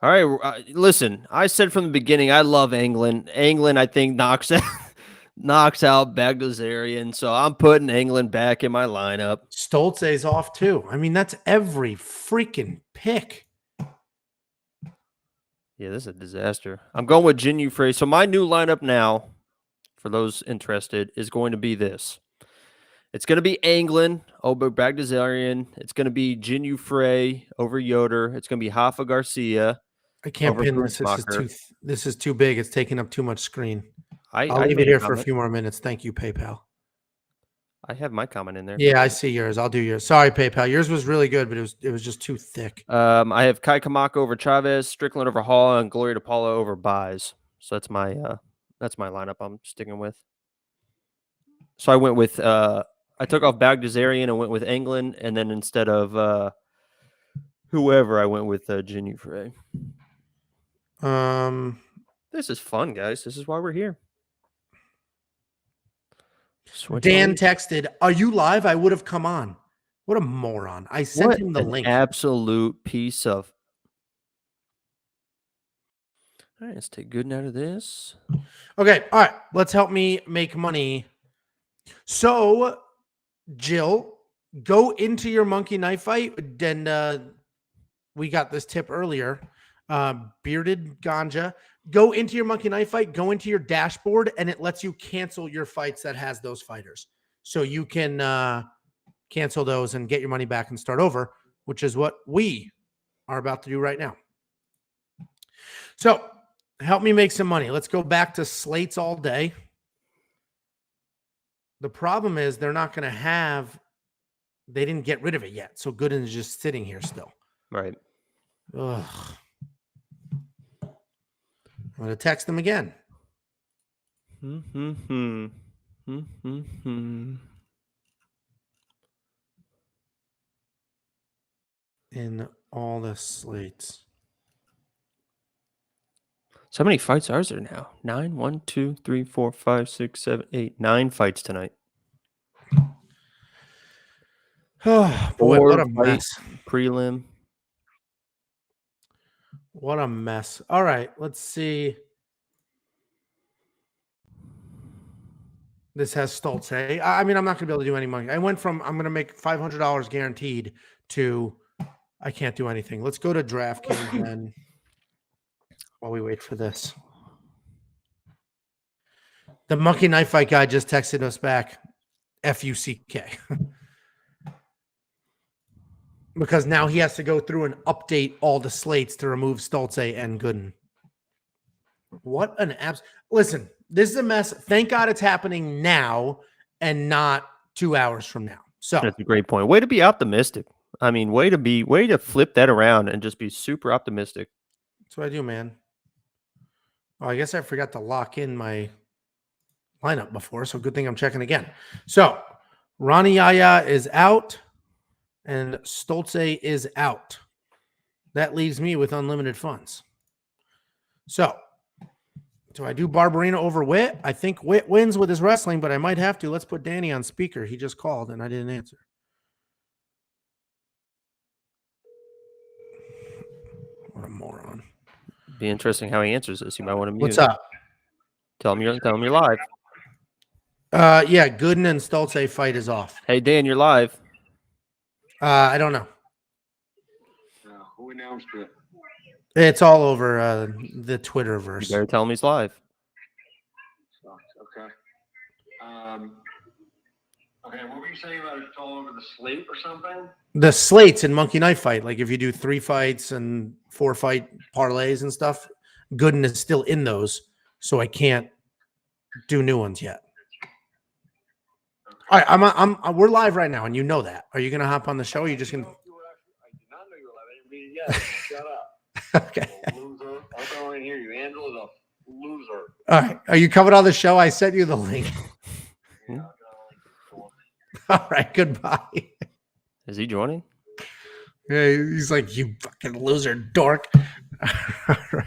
S2: All right, listen, I said from the beginning, I love England. England, I think, knocks out Bagdasarian, so I'm putting England back in my lineup.
S1: Stolze's off, too. I mean, that's every freaking pick.
S2: Yeah, this is a disaster. I'm going with Jin Frey. So my new lineup now, for those interested, is going to be this. It's going to be England over Bagdasarian. It's going to be Jin Frey over Yoder. It's going to be Rafa Garcia.
S1: I can't pin this. This is too big. It's taking up too much screen. I'll leave it here for a few more minutes. Thank you, PayPal.
S2: I have my comment in there.
S1: Yeah, I see yours. I'll do yours. Sorry, PayPal. Yours was really good, but it was just too thick.
S2: I have Kai Kamaka over Chavez, Strickland over Hall, and Gloria DePaula over Baez. So that's my lineup I'm sticking with. So I went with I took off Bagdasarian and went with England, and then instead of whoever, I went with Jin Frey. This is fun, guys. This is why we're here.
S1: Dan texted, "Are you live? I would have come on." What a moron. I sent him the link.
S2: Absolute piece of. All right, let's take Gooden out of this.
S1: Okay. All right. Let's help me make money. So, Jill, go into your monkey knife fight. Then we got this tip earlier. Bearded Ganja. Go into your Monkey Knife Fight, go into your dashboard, and it lets you cancel your fights that has those fighters. So you can cancel those and get your money back and start over, which is what we are about to do right now. So help me make some money. Let's go back to slates all day. The problem is they're not going to have, they didn't get rid of it yet. So Gooden is just sitting here still.
S2: Right.
S1: Ugh. I'm going to text them again. In all the slates.
S2: So how many fights are there now? 9, 1, 2, 3, 4, 5, 6, 7, 8, 9 fights tonight.
S1: Oh, boy, what a mess.
S2: Prelim.
S1: What a mess. All right, let's see. This has Stoltze. I mean, I'm not going to be able to do any money. I went from I'm going to make $500 guaranteed to I can't do anything. Let's go to DraftKings then while we wait for this. The Monkey Knife Fight guy just texted us back, FUCK. Because now he has to go through and update all the slates to remove Stoltze and Gooden. What an abs! Listen, this is a mess. Thank God it's happening now and not 2 hours from now. So
S2: that's a great point. Way to be optimistic. I mean, way to flip that around and just be super optimistic.
S1: That's what I do, man. Oh, I guess I forgot to lock in my lineup before, so good thing I'm checking again. So Ronnie Yaya is out and Stoltze is out. That leaves me with unlimited funds. So do I do Barberina over Witt? I think Witt wins with his wrestling, but I might have to. Let's put Danny on speaker. He just called and I didn't answer. What a moron.
S2: Be interesting how he answers this. You might want to mute.
S1: What's up?
S2: Tell him you're live.
S1: Yeah, Gooden and Stoltze fight is off.
S2: Hey Dan, you're live.
S1: I don't know.
S3: Who announced it?
S1: It's all over the Twitterverse.
S2: You better tell him he's live.
S3: Okay. Okay, what were you saying about it's all over the slate or something?
S1: The slates in Monkey Knife Fight, like if you do 3 fights and 4 fight parlays and stuff, Gooden is still in those, so I can't do new ones yet. All right, we're live right now, and you know that. Are you gonna hop on the show? Or are you just gonna?
S3: I did not know you were live. I didn't read it yet. Shut up.
S1: Okay.
S3: Loser. I don't want to hear you. Angela's a loser.
S1: All right. Are you coming on the show? I sent you the link.
S3: Yeah,
S1: All right. Goodbye.
S2: Is he joining?
S1: Yeah, he's like, you fucking loser dork. All right.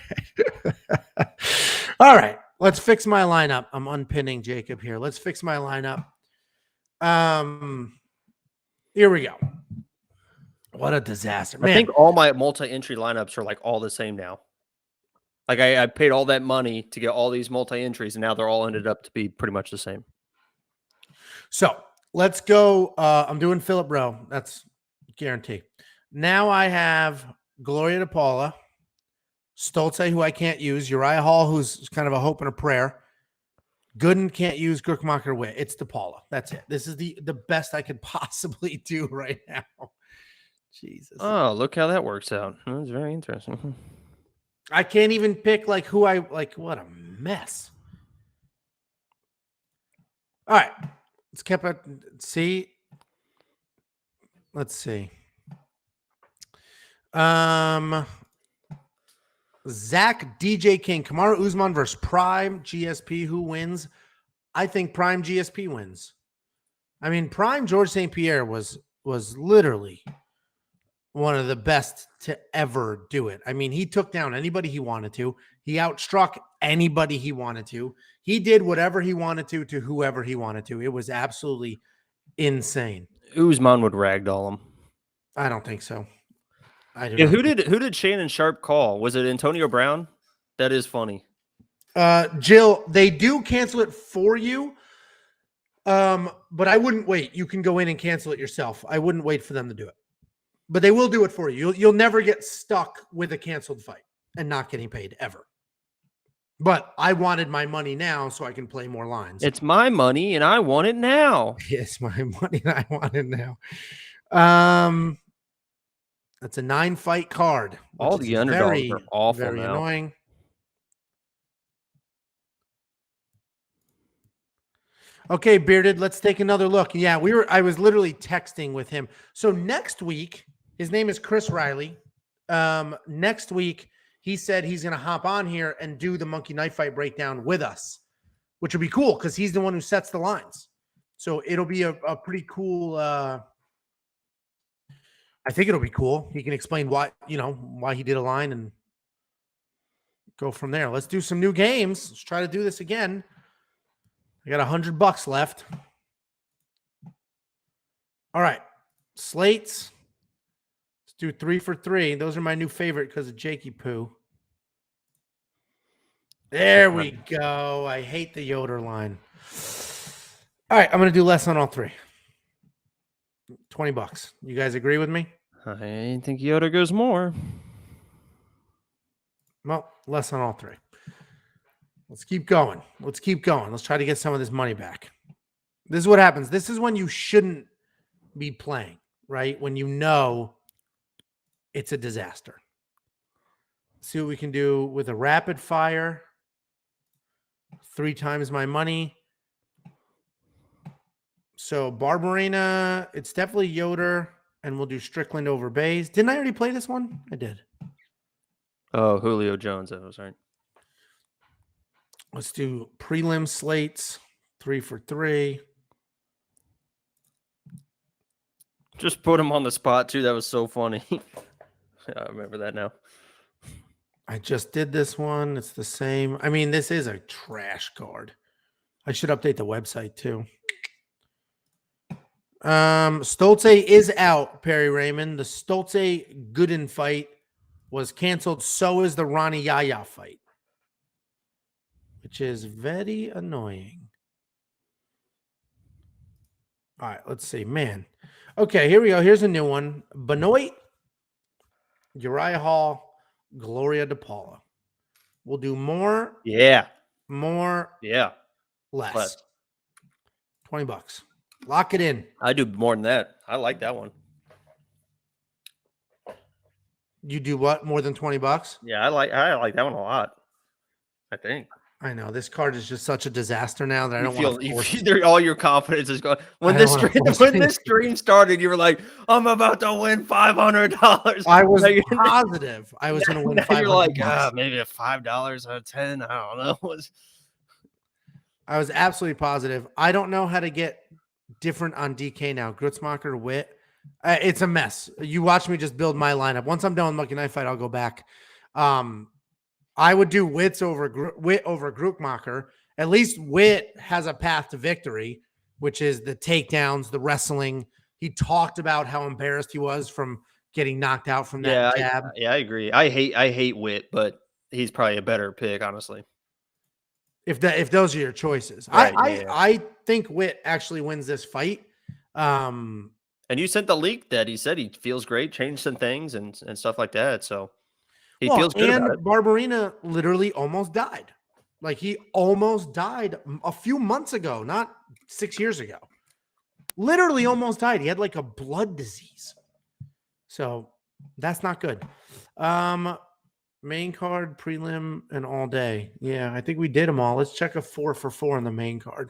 S1: All right. Let's fix my lineup. I'm unpinning Jacob here. Let's fix my lineup. Here we go. What a disaster. Man.
S2: I think all my multi-entry lineups are like all the same now. Like I paid all that money to get all these multi-entries, and now they're all ended up to be pretty much the same.
S1: So let's go. I'm doing Philip Rowe. That's guarantee. Now I have Gloria DePaula, Stoltze, who I can't use, Uriah Hall, who's kind of a hope and a prayer. Gooden can't use Gurkmacher Witt. It's DePaula. That's it. This is the best I could possibly do right now. Jesus.
S2: Oh, look how that works out. That's very interesting.
S1: I can't even pick like who I like. What a mess. All right. Let's keep it. See. Let's see. Zach DJ King, Kamaru Usman versus Prime GSP. Who wins? I think Prime GSP wins. I mean, Prime George St. Pierre was literally one of the best to ever do it. I mean, he took down anybody he wanted to. He outstruck anybody he wanted to. He did whatever he wanted to whoever he wanted to. It was absolutely insane.
S2: Usman would ragdoll him.
S1: I don't think so.
S2: Yeah, who did Shannon Sharp call? Was it Antonio Brown? That is funny.
S1: Jill, they do cancel it for you. But I wouldn't wait. You can go in and cancel it yourself. I wouldn't wait for them to do it. But they will do it for you. You'll never get stuck with a canceled fight. and not getting paid ever. But I wanted my money now so I can play more lines.
S2: It's my money and I want it now.
S1: It's my money and I want it now. That's a 9-fight card.
S2: All the underdogs are awful
S1: very
S2: now.
S1: Annoying. Okay, Bearded, let's take another look. Yeah, I was literally texting with him. So next week, his name is Chris Riley. Next week, he said he's going to hop on here and do the Monkey Knife Fight breakdown with us, which would be cool because he's the one who sets the lines. So it'll be a pretty cool. I think it'll be cool. He can explain why he did a line and go from there. Let's do some new games. Let's try to do this again. I got $100 left. All right. Slates. Let's do 3 for 3. Those are my new favorite because of Jakey Poo. There we go. I hate the Yoder line. All right. I'm going to do less on all 3. $20. You guys agree with me?
S2: I think Yoda goes more.
S1: Well, less on all 3. Let's keep going. Let's try to get some of this money back. This is what happens. This is when you shouldn't be playing, right? When you know it's a disaster. Let's see what we can do with a rapid fire. 3 times my money. So Barbarina, it's definitely Yoder, and we'll do Strickland over Bays. Didn't I already play this one? I did.
S2: Oh, Julio Jones, that was right.
S1: Let's do prelim slates, 3 for 3.
S2: Just put him on the spot, too. That was so funny. I remember that now.
S1: I just did this one. It's the same. I mean, this is a trash card. I should update the website, too. Stolze is out, Perry Raymond. The Stolze Gooden fight was canceled. So is the Ronnie Yaya fight, which is very annoying. All right, let's see. Man. Okay, here we go. Here's a new one. Benoit, Uriah Hall, Gloria DePaula. We'll do more.
S2: Yeah.
S1: More.
S2: Yeah.
S1: Less. $20. Lock it in.
S2: I do more than that. I like that one.
S1: You do what? More than $20?
S2: Yeah, I like that one a lot. I think.
S1: I know this card is just such a disaster now that I don't want
S2: to. All your confidence is going. When this stream started, you were like, "I'm about to win $500."
S1: I was positive I was going to win $500.
S2: You're like, maybe a $5 out of 10. I don't know.
S1: I was absolutely positive. I don't know how to get different on DK now. Grutzmacher, Witt. It's a mess. You watch me just build my lineup. Once I'm done with Monkey Knife Fight, I'll go back. I would do Witt over Grutzmacher. At least Witt has a path to victory, which is the takedowns, the wrestling. He talked about how embarrassed he was from getting knocked out from that jab.
S2: I agree. I hate Witt, but he's probably a better pick, honestly.
S1: If those are your choices.
S2: Right,
S1: I think Witt actually wins this fight.
S2: And you sent the leak that he said he feels great, changed some things and stuff like that. So he feels good.
S1: And
S2: about it.
S1: Barbarina literally almost died. Like he almost died a few months ago, not 6 years ago. Literally almost died. He had like a blood disease. So that's not good. Main card, prelim, and all day. Yeah, I think we did them all. Let's check a 4 for 4 on the main card.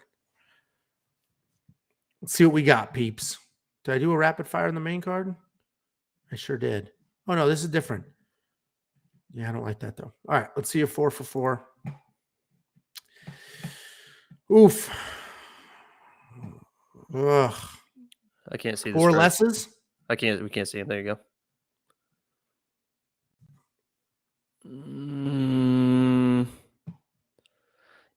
S1: Let's see what we got, peeps. Did I do a rapid fire on the main card? I sure did. Oh, no, this is different. Yeah, I don't like that, though. All right, let's see a 4 for 4. Oof. Ugh.
S2: I can't see the
S1: 4 lesses?
S2: We can't see him. There you go.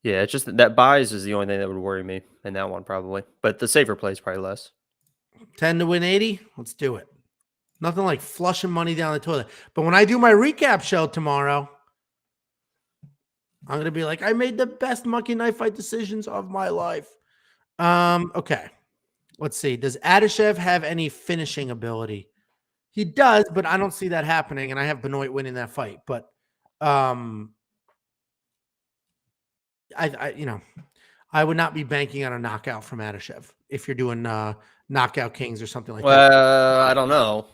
S2: Yeah, it's just that buys is the only thing that would worry me in that one, probably. But the safer play is probably less.
S1: 10 to win 80? Let's do it. Nothing like flushing money down the toilet. But when I do my recap show tomorrow, I'm going to be like, I made the best Monkey Knife Fight decisions of my life. Okay. Let's see. Does Adeshev have any finishing ability? He does, but I don't see that happening, and I have Benoit winning that fight. But I I would not be banking on a knockout from Adeshev if you're doing knockout kings or something like that.
S2: Well, I don't know,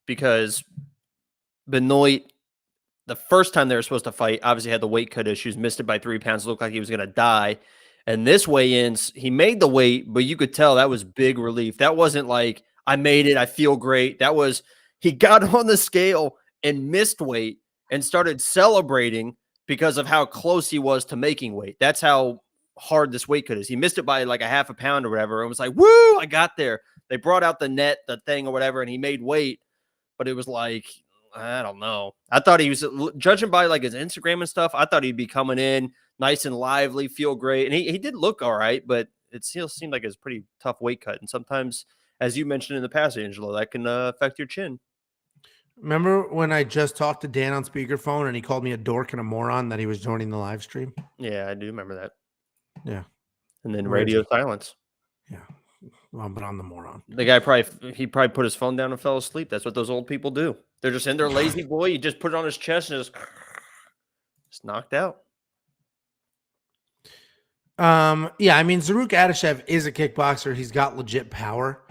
S2: because Benoit, the first time they were supposed to fight, obviously had the weight cut issues, missed it by 3 pounds, looked like he was going to die. And this weigh-ins, he made the weight, but you could tell that was big relief. That wasn't like, I made it, I feel great. That was, he got on the scale and missed weight and started celebrating because of how close he was to making weight. That's how hard this weight cut is. He missed it by like a half a pound or whatever. And was like, woo, I got there. They brought out the net, the thing or whatever, and he made weight. But it was like, I don't know. I thought he was, judging by like his Instagram and stuff, I thought he'd be coming in nice and lively, feel great. And he did look all right, but it still seemed like it was a pretty tough weight cut. And sometimes, as you mentioned in the past, Angelo, that can affect your chin.
S1: Remember when I just talked to Dan on speakerphone and he called me a dork and a moron that he was joining the live stream?
S2: Yeah, I do remember that.
S1: Yeah.
S2: And then
S1: Where is
S2: radio
S1: he?
S2: silence.
S1: Yeah. Well, but I'm the moron.
S2: The guy probably put his phone down and fell asleep. That's what those old people do. They're just in their lazy boy. You just put it on his chest and just knocked out.
S1: Yeah, I mean, Zaruk Adeshev is a kickboxer. He's got legit power.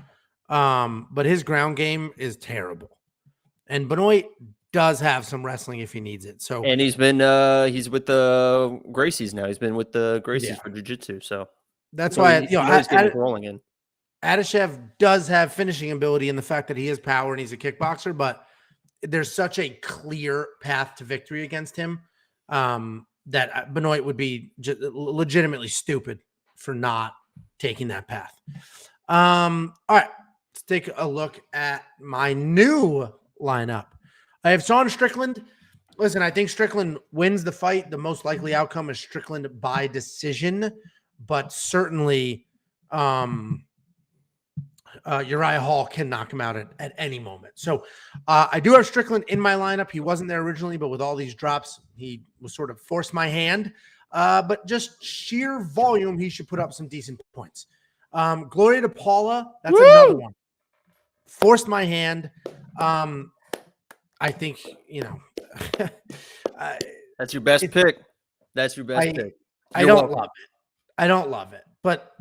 S1: But his ground game is terrible. And Benoit does have some wrestling if he needs it. So,
S2: and he's with the Gracies now. He's been with the Gracies for jiu-jitsu. So
S1: that's why
S2: he's getting rolling in.
S1: Adeshev does have finishing ability in the fact that he has power and he's a kickboxer, but there's such a clear path to victory against him that Benoit would be legitimately stupid for not taking that path. All right, let's take a look at my new lineup. I have Sean Strickland. Listen, I think Strickland wins the fight. The most likely outcome is Strickland by decision, but certainly Uriah Hall can knock him out at any moment. So I do have Strickland in my lineup. He wasn't there originally, but with all these drops, he was sort of forced my hand. But just sheer volume, he should put up some decent points. Gloria to Paula, that's another one. Forced my hand. I think,
S2: that's your best pick. That's your best pick.
S1: I don't love it. I don't love it. But,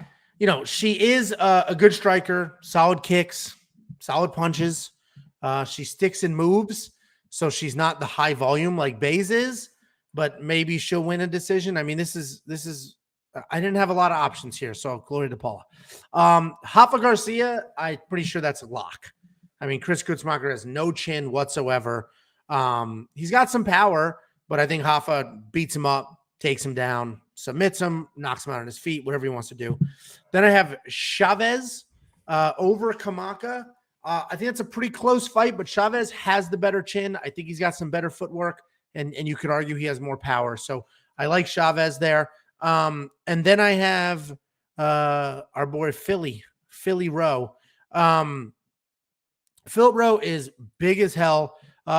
S1: she is a good striker, solid kicks, solid punches. She sticks and moves. So she's not the high volume like Baze is, but maybe she'll win a decision. I mean, this is I didn't have a lot of options here. So Gloria to Paula. Rafa Garcia, I'm pretty sure that's a lock. I mean, Chris Gutzmacher has no chin whatsoever. He's got some power, but I think Rafa beats him up, takes him down, submits him, knocks him out on his feet, whatever he wants to do. Then I have Chavez over Kamaka. I think it's a pretty close fight, but Chavez has the better chin. I think he's got some better footwork, and you could argue he has more power. So I like Chavez there. And then I have our boy Philly Rowe. Philip Rowe is big as hell.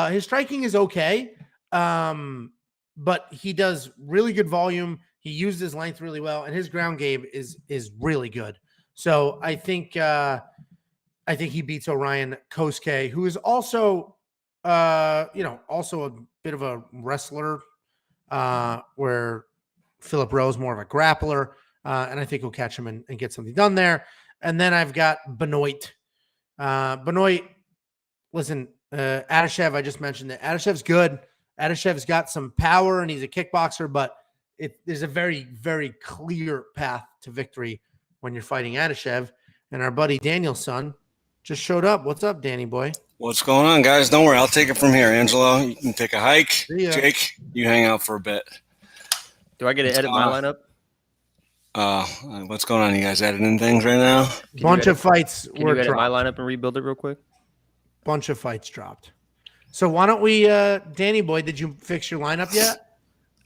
S1: His striking is okay, but he does really good volume. He used his length really well, and his ground game is really good. So I think he beats Orion Cosce, who is also also a bit of a wrestler, where Philip Rowe is more of a grappler, and I think he'll catch him and get something done there. And then I've got Benoit. Listen, Adeshev, I just mentioned that Adeshev's good. Adeshev's got some power and he's a kickboxer, but there's a very, very clear path to victory when you're fighting Adeshev. And our buddy Daniel's son just showed up. What's up, Danny boy?
S4: What's going on, guys? Don't worry. I'll take it from here. Angelo, you can take a hike. Jake, you hang out for a bit.
S2: Do I get to edit my lineup?
S4: What's going on? You guys editing things right now?
S1: Bunch of fights
S2: were dropped. Edit my lineup and rebuild it real quick?
S1: Bunch of fights dropped. So why don't we, Danny boy, did you fix your lineup yet?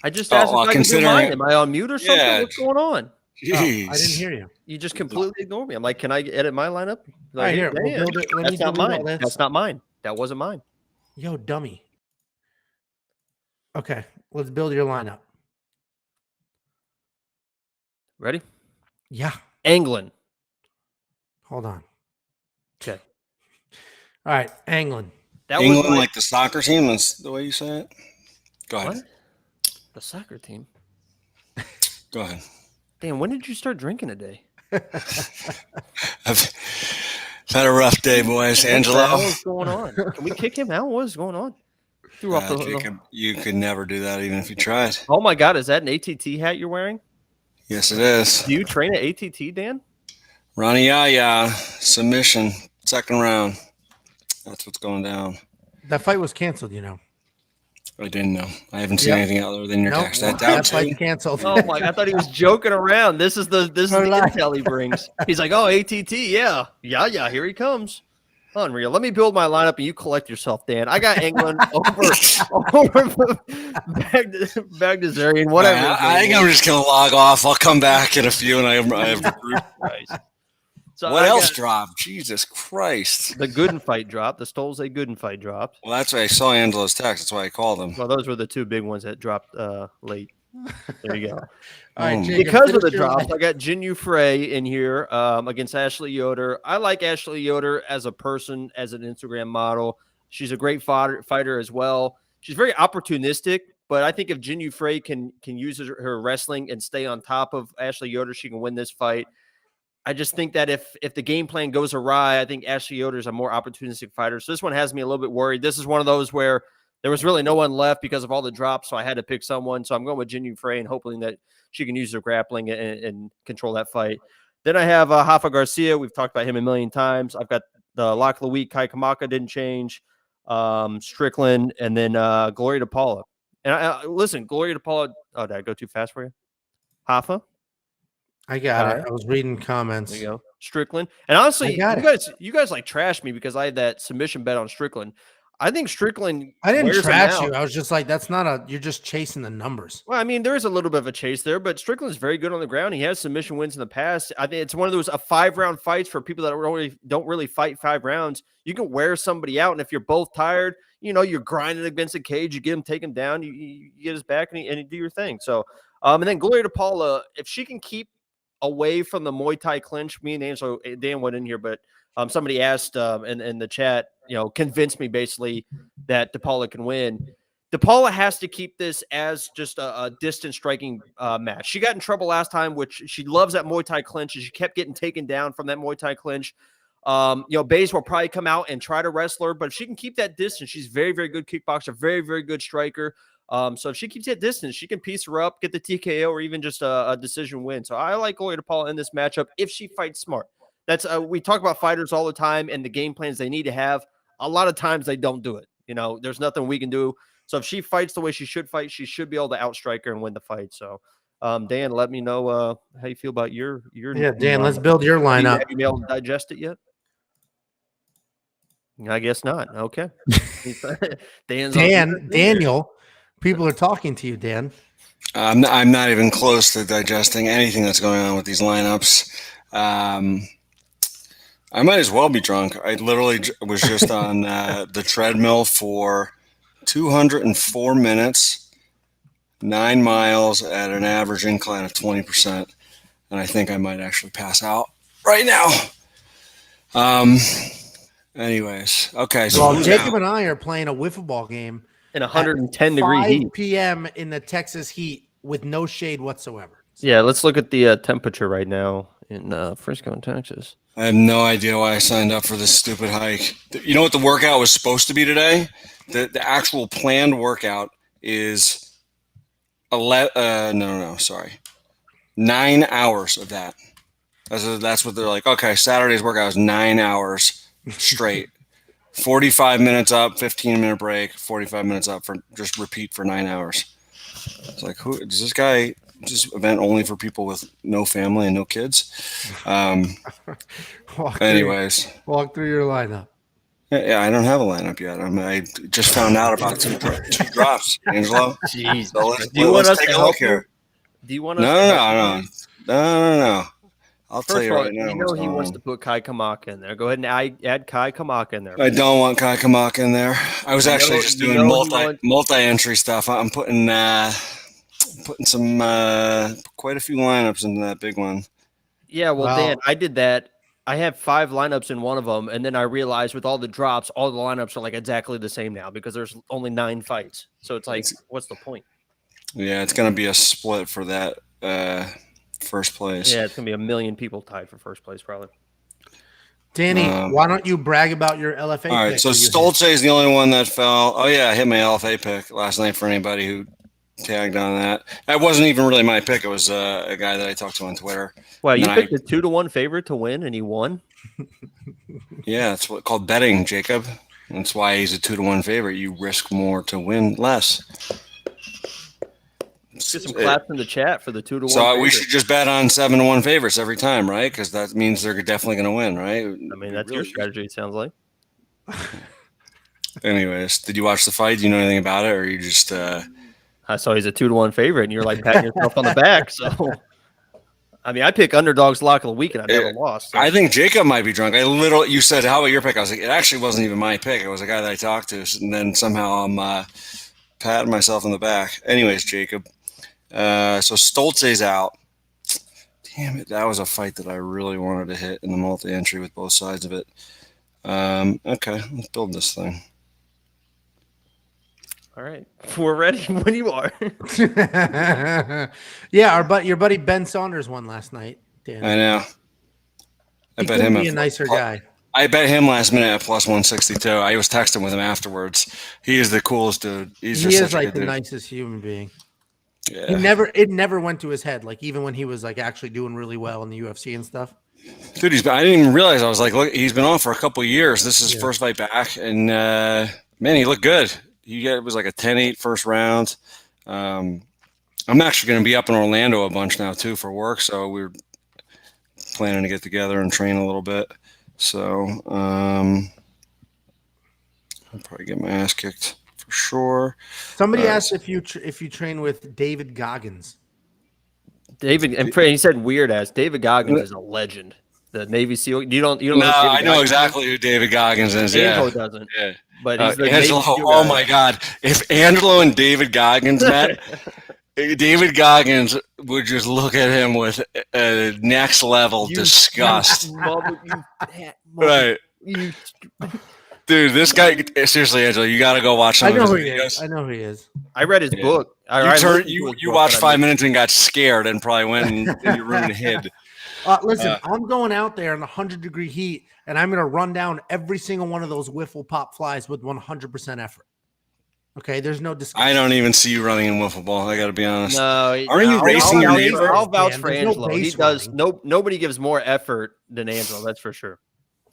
S2: I just asked if I can do mine. Am I on mute or something? Yeah. What's going on?
S4: Jeez.
S1: I didn't hear you.
S2: You just completely ignored me. I'm like, can I edit my lineup?
S1: Like, right here. We'll build it.
S2: That's not mine. That's not mine. That wasn't mine.
S1: Yo, dummy. Okay, let's build your lineup.
S2: Ready?
S1: Yeah.
S2: England.
S1: Hold on.
S2: Okay.
S1: All right, England.
S4: England, like the soccer team, is the way you say it? Go ahead.
S2: What? The soccer team?
S4: Go ahead.
S2: Dan, when did you start drinking today?
S4: I've had a rough day, boys. Angelo.
S2: What's going on? Can we kick him out? What is going on? Threw off
S4: Jacob, you could never do that even if you tried.
S2: Oh, my God. Is that an ATT hat you're wearing?
S4: Yes, it is.
S2: Do you train at ATT, Dan?
S4: Ronnie Yaya, submission, 2nd round. That's what's going down.
S1: That fight was canceled,
S4: I didn't know. I haven't seen anything other than your text.
S1: That fight's canceled.
S2: Oh my! I thought he was joking around. This is the intel he brings. He's like, "Oh, ATT, yeah. Here he comes." Unreal. Let me build my lineup, and you collect yourself, Dan. I got England over back to Zarian. Whatever.
S4: I think I'm just gonna log off. I'll come back in a few, and I have the group.
S2: So
S4: what else dropped? Jesus Christ!
S2: The Gooden fight dropped. The Stolze Gooden fight dropped.
S4: Well, that's why I saw Angelo's text. That's why I called him.
S2: Well, those were the 2 big ones that dropped late. There you go.
S1: All right, Jacob,
S2: because of the drops, I got Jin Frey in here against Ashley Yoder. I like Ashley Yoder as a person, as an Instagram model. She's a great fighter as well. She's very opportunistic, but I think if Jin Frey can use her wrestling and stay on top of Ashley Yoder, she can win this fight. I just think that if the game plan goes awry, I think Ashley Yoder is a more opportunistic fighter. So this one has me a little bit worried. This is one of those where there was really no one left because of all the drops, so I had to pick someone. So I'm going with Jin Frey and hoping that she can use her grappling and control that fight. Then I have Rafa Garcia. We've talked about him a million times. I've got the lock of the week. Kai Kamaka didn't change. Strickland, and then Gloria DePaula. And listen, Gloria DePaula. Oh, did I go too fast for you? Rafa?
S1: I got it. I was reading comments.
S2: There you go. Strickland. And honestly, you guys like trashed me because I had that submission bet on Strickland. I think Strickland.
S1: I didn't trash you. I was just like, you're just chasing the numbers.
S2: Well, I mean, there is a little bit of a chase there, but Strickland's very good on the ground. He has submission wins in the past. I think it's one of those 5-round fights for people that don't really fight 5 rounds. You can wear somebody out, and if you're both tired, you're grinding against the cage. You get him, take him down. You get his back, and you do your thing. So, and then Gloria DePaula, if she can keep away from the Muay Thai clinch, me and Angelo, Dan went in here, but somebody asked in the chat, convinced me basically that DePaula can win. DePaula has to keep this as just a distance striking match. She got in trouble last time, which she loves that Muay Thai clinch, and she kept getting taken down from that Muay Thai clinch. Baze will probably come out and try to wrestle her, but if she can keep that distance, she's very, very good kickboxer, very, very good striker. So if she keeps that distance, she can piece her up, get the TKO, or even just a decision win. So I like Gloria DePaula in this matchup if she fights smart. That's we talk about fighters all the time and the game plans they need to have. A lot of times they don't do it. There's nothing we can do. So if she fights the way she should fight, she should be able to outstrike her and win the fight. So, Dan, let me know how you feel about your.
S1: Yeah, Dan, let's build your lineup.
S2: Have you been able to digest it yet? I guess not. Okay.
S1: Daniel. People are talking to you, Dan.
S4: I'm not even close to digesting anything that's going on with these lineups. I might as well be drunk. I literally was just on the treadmill for 204 minutes, 9 miles at an average incline of 20%. And I think I might actually pass out right now. Anyways, okay. So
S1: Jacob and I are playing a wiffle ball game
S2: in 110 degree heat.
S1: 5 p.m. in the Texas heat with no shade whatsoever.
S2: Yeah, let's look at the temperature right now in Frisco, Texas.
S4: I have no idea why I signed up for this stupid hike. You know what the workout was supposed to be today? The actual planned workout is 9 hours of that. That's what they're like. Okay, Saturday's workout is 9 hours straight. 45 minutes up, 15-minute break, 45 minutes up for just repeat for 9 hours. It's like, who does this guy? This event only for people with no family and no kids.
S1: Walk through your lineup.
S4: Yeah, I don't have a lineup yet. I just found out about two drops, Angelo.
S2: Jeez.
S4: So
S2: do you want us
S4: take
S2: to
S4: a
S2: help
S4: look here?
S2: Do you want us
S4: No. I'll tell you right now.
S2: He wants to put Kai Kamaka in there. Go ahead and add Kai Kamaka in there.
S4: I don't want Kai Kamaka in there. I was actually just doing multi-entry stuff. I'm putting some quite a few lineups into that big one.
S2: Yeah, well, Dan, I did that I have 5 lineups in one of them, and then I realized with all the drops, all the lineups are like exactly the same now because there's only 9 fights. So it's like, what's the point?
S4: Yeah, it's going to be a split for that first place.
S2: Yeah, it's gonna be a million people tied for first place probably.
S1: Danny, why don't you brag about your LFA
S4: all right,
S1: pick?
S4: so Stolze is the only one that fell. Oh, yeah, I hit my LFA pick last night for anybody who tagged on that. That wasn't even really my pick. It was a guy that I talked to on Twitter.
S2: Well, you picked a 2-1 favorite to win, and he won?
S4: Yeah, it's called betting, Jacob. That's why he's a 2-1 favorite. You risk more to win less.
S2: Get some claps in the chat for the 2-1.
S4: So we should just bet on 7-1 favorites every time, right? Because that means they're definitely going to win, right?
S2: I mean, that's your strategy. It sounds like.
S4: Anyways, did you watch the fight? Do you know anything about it, or you just?
S2: I saw he's a 2-1 favorite, and you're like patting yourself on the back. So, I mean, I pick underdogs lock of the week, and I never lost. So.
S4: I think Jacob might be drunk. You said, "How about your pick?" I was like, "It actually wasn't even my pick. It was a guy that I talked to," and then somehow I'm patting myself on the back. Anyways, Jacob. So Stolze's out. Damn it, that was a fight that I really wanted to hit in the multi-entry with both sides of it. Okay, let's build this thing.
S2: All right, we're ready when you are.
S1: Yeah, your buddy Ben Saunders won last night. Danny.
S4: I know.
S1: I bet him be a nicer guy.
S4: I bet him last minute at plus 162. I was texting with him afterwards. He is the coolest dude. He is
S1: like the nicest human being.
S4: Yeah.
S1: It never went to his head. Like even when he was like actually doing really well in the UFC and stuff.
S4: Dude, I didn't even realize. I was like, look, he's been on for a couple of years. This is his first fight back, and man, he looked good. It was like a 10-8 first round. I'm actually going to be up in Orlando a bunch now too for work, so we're planning to get together and train a little bit. So I'll probably get my ass kicked. For sure.
S1: Somebody asked if you train with David Goggins.
S2: David, and he said weird ass. David Goggins is a legend. The Navy SEAL. You don't.
S4: No, I know exactly who David Goggins is.
S2: Angelo doesn't.
S4: Yeah.
S2: But he's the
S4: Angelo. Oh my God! If Angelo and David Goggins met, David Goggins would just look at him with a next level disgust. Right. Dude, this guy, seriously, Angelo, you got to go watch some of his videos.
S1: I know who he is.
S2: I read his book.
S4: You watched 5 minutes and got scared and probably went in your room and hid.
S1: Listen, I'm going out there in 100-degree heat, and I'm going to run down every single one of those wiffle pop flies with 100% effort. Okay, there's no discussion.
S4: I don't even see you running in wiffle ball. I got to be honest.
S2: No,
S4: aren't you racing your neighbor?
S2: I'll vouch for Angelo. He does. Nobody gives more effort than Angelo. That's for sure.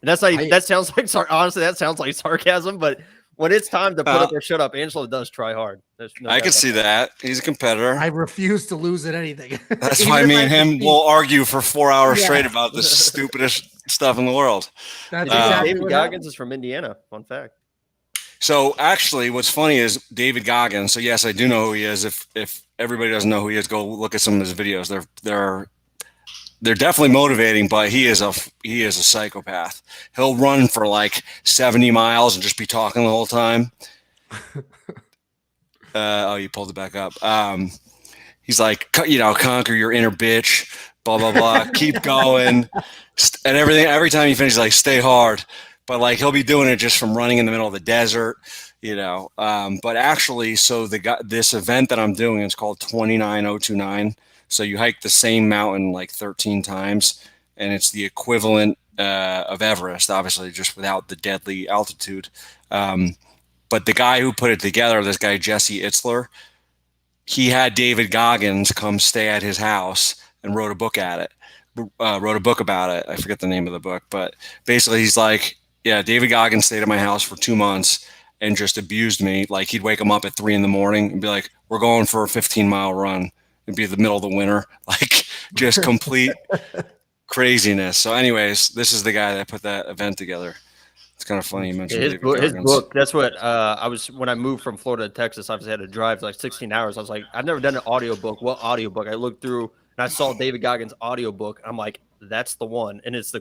S2: And that's not. That sounds like honestly. That sounds like sarcasm. But when it's time to put up or shut up, Angelo does try hard.
S4: I can see that. He's a competitor.
S1: I refuse to lose at anything.
S4: That's why me and him will argue for 4 hours straight about the stupidest stuff in the world.
S1: That's exactly
S2: David Goggins is from Indiana. Fun fact.
S4: So actually, what's funny is David Goggins. So yes, I do know who he is. If everybody doesn't know who he is, go look at some of his videos. They're definitely motivating, but he is a psychopath. He'll run for like 70 miles and just be talking the whole time. You pulled it back up. He's like, conquer your inner bitch, blah, blah, blah. Keep going. And everything, every time he finishes, like, stay hard. But like, he'll be doing it just from running in the middle of the desert, But actually, so this event that I'm doing is called 29029. So you hike the same mountain like 13 times, and it's the equivalent of Everest, obviously, just without the deadly altitude. But the guy who put it together, this guy, Jesse Itzler, he had David Goggins come stay at his house and wrote a book about it. I forget the name of the book, but basically he's like, yeah, David Goggins stayed at my house for 2 months and just abused me. Like he'd wake him up at 3 a.m. and be like, we're going for a 15-mile run. It'd be the middle of the winter, like just complete craziness. So anyways, this is the guy that put that event together. It's kind of funny you mentioned
S2: his book. That's what when I moved from Florida to Texas, obviously I had to drive like 16 hours. I was like, I've never done an audiobook. What audiobook? I looked through and I saw David Goggins' audiobook. I'm like, that's the one. And it's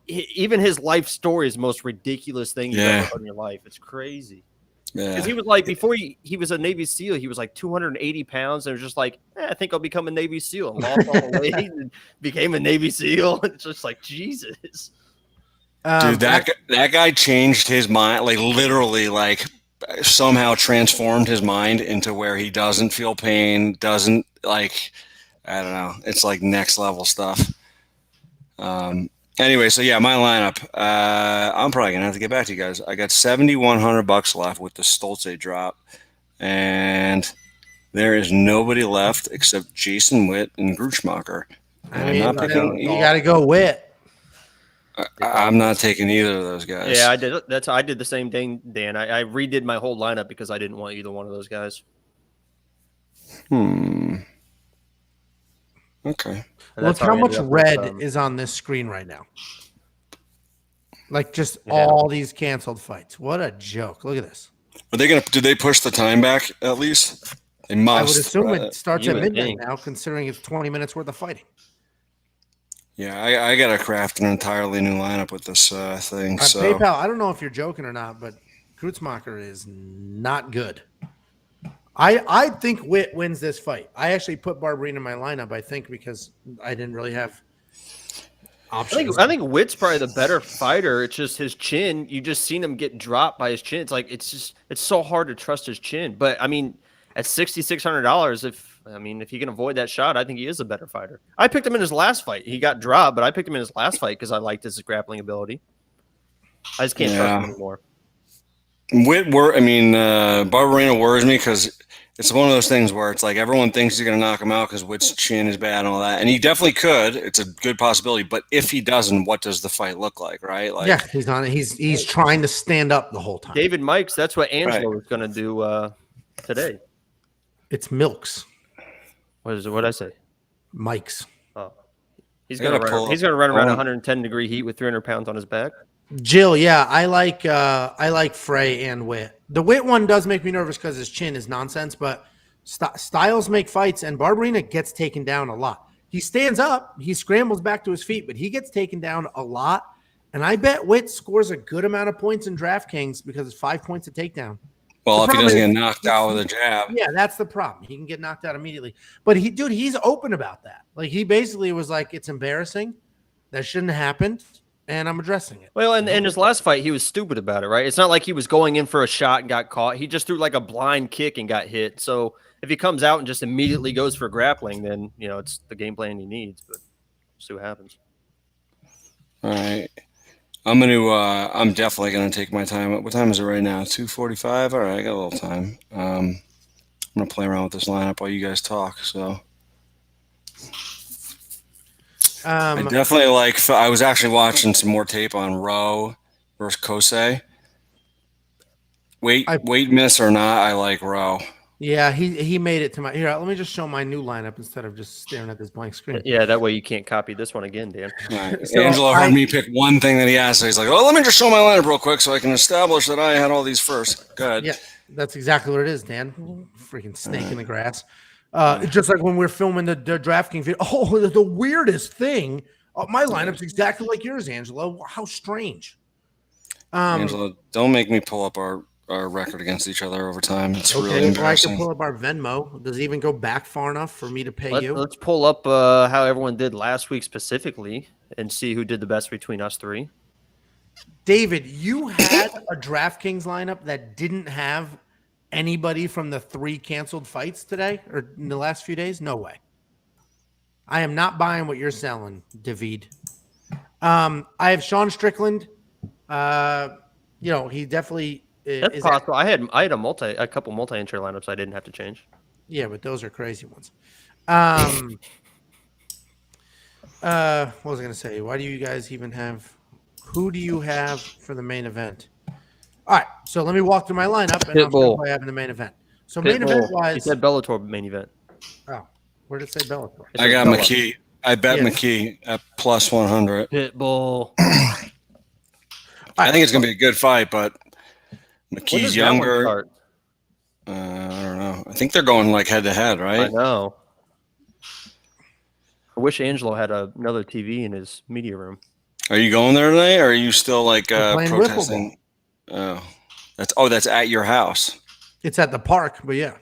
S2: even his life story is the most ridiculous thing you've ever heard in your life. It's crazy.
S4: Yeah.
S2: Because he was like, before he was a Navy SEAL, he was like 280 pounds. And it was just like, I think I'll become a Navy SEAL. And lost all the weight and became a Navy SEAL. It's just like, Jesus.
S4: Dude, that guy changed his mind, like literally, like somehow transformed his mind into where he doesn't feel pain, doesn't like, I don't know. It's like next level stuff. Anyway, so yeah, my lineup. I'm probably gonna have to get back to you guys. I got $7,100 left with the Stolze drop, and there is nobody left except Jason Witt and Gruchmacher.
S1: I mean,
S4: I'm not picking.
S1: you got to go Witt.
S4: I'm not taking either of those guys.
S2: Yeah, I did. I did the same thing, Dan. I redid my whole lineup because I didn't want either one of those guys.
S4: Okay.
S1: Look how much red is on this screen right now. Like just all these canceled fights. What a joke. Look at this.
S4: Are they gonna? Did they push the time back at least? They must.
S1: I would assume it starts
S2: You
S1: at
S2: would
S1: midnight
S2: think.
S1: now, considering it's 20 minutes worth of fighting.
S4: Yeah, I got to craft an entirely new lineup with this thing. So
S1: PayPal, I don't know if you're joking or not, but Grutzmacher is not good. I think Witt wins this fight. I actually put Barberina in my lineup, I think, because I didn't really have options.
S2: I think Witt's probably the better fighter. It's just his chin. You just seen him get dropped by his chin. It's like it's so hard to trust his chin. But I mean, at $6,600, if he can avoid that shot, I think he is a better fighter. I picked him in his last fight. He got dropped, but I picked him in his last fight because I liked his grappling ability. I just can't trust him anymore.
S4: Barberina worries me because it's one of those things where it's like everyone thinks he's going to knock him out because Witt's chin is bad and all that, and he definitely could. It's a good possibility, but if he doesn't, what does the fight look like, right? Like,
S1: yeah, he's not. He's trying to stand up the whole time.
S2: David Mikes, that's what Angelo was going to do today.
S1: It's Milks.
S2: What did I say?
S1: Mike's.
S2: Oh, he's going to run around 110 degree heat with 300 pounds on his back.
S1: Jill, yeah, I like Frey and Witt. The Witt one does make me nervous because his chin is nonsense, but styles make fights, and Barberina gets taken down a lot. He stands up, he scrambles back to his feet, but he gets taken down a lot. And I bet Witt scores a good amount of points in DraftKings because it's 5 points a takedown.
S4: Well, if he doesn't get knocked out with a jab.
S1: Yeah, that's the problem. He can get knocked out immediately. But he's open about that. Like, he basically was like, it's embarrassing. That shouldn't have happened. And I'm addressing it.
S2: Well, and in his last fight, he was stupid about it, right? It's not like he was going in for a shot and got caught. He just threw like a blind kick and got hit. So if he comes out and just immediately goes for grappling, then, it's the game plan he needs. But we'll see what happens.
S4: All right. I'm definitely going to take my time. What time is it right now? 2:45? All right, I got a little time. I'm going to play around with this lineup while you guys talk, so... I definitely I was actually watching some more tape on Rowe versus Cosce. Weight miss or not, I like Rowe.
S1: Yeah, he made it to my... Here, let me just show my new lineup instead of just staring at this blank screen.
S2: Yeah, that way you can't copy this one again, Dan.
S4: Right. So Angelo heard me pick one thing that he asked. So he's like, let me just show my lineup real quick so I can establish that I had all these first. Go ahead.
S1: Yeah, that's exactly what it is, Dan. Freaking snake in the grass. Just like when we're filming the DraftKings video. Oh, the weirdest thing. My lineup's exactly like yours, Angelo. How strange.
S4: Angelo, don't make me pull up our record against each other over time. It's really
S1: Okay, I
S4: embarrassing.
S1: can pull up our Venmo. Does it even go back far enough for me to pay you?
S2: Let's pull up how everyone did last week specifically and see who did the best between us three.
S1: David, you had a DraftKings lineup that didn't have anybody from the 3 canceled fights today or in the last few days? No way. I am not buying what you're selling, David. I have Sean Strickland. He definitely
S2: That's possible. I had a couple multi-entry lineups I didn't have to change.
S1: Yeah, but those are crazy ones. What was I going to say? Why do you guys even have? Who do you have for the main event? All right, so let me walk through my lineup and I'll show you who I have in the main event. So main event was.
S2: He said Bellator main event.
S1: Oh, where did it say Bellator?
S4: I got McKee. I bet McKee at plus 100.
S2: Pitbull.
S4: I think it's going to be a good fight, but McKee's younger. I don't know. I think they're going like head to head, right?
S2: I know. I wish Angelo had another TV in his media room.
S4: Are you going there today, or are you still like protesting? Oh, That's at your house.
S1: It's at the park, but yeah.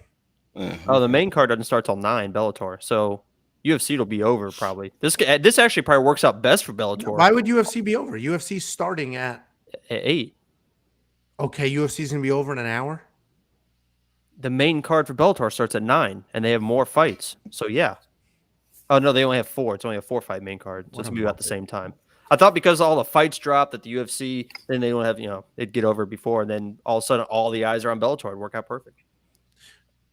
S2: Oh, the main card doesn't start till 9, Bellator. So UFC will be over probably. This actually probably works out best for Bellator.
S1: Why would UFC be over? UFC's starting at
S2: 8.
S1: Okay, UFC's gonna be over in an hour.
S2: The main card for Bellator starts at 9, and they have more fights. So yeah. Oh no, they only have 4. It's only a 4-fight main card. So it's gonna be about the same time. I thought because all the fights dropped at the UFC, then they don't have, they'd get over before, and then all of a sudden all the eyes are on Bellator. It'd work out perfect.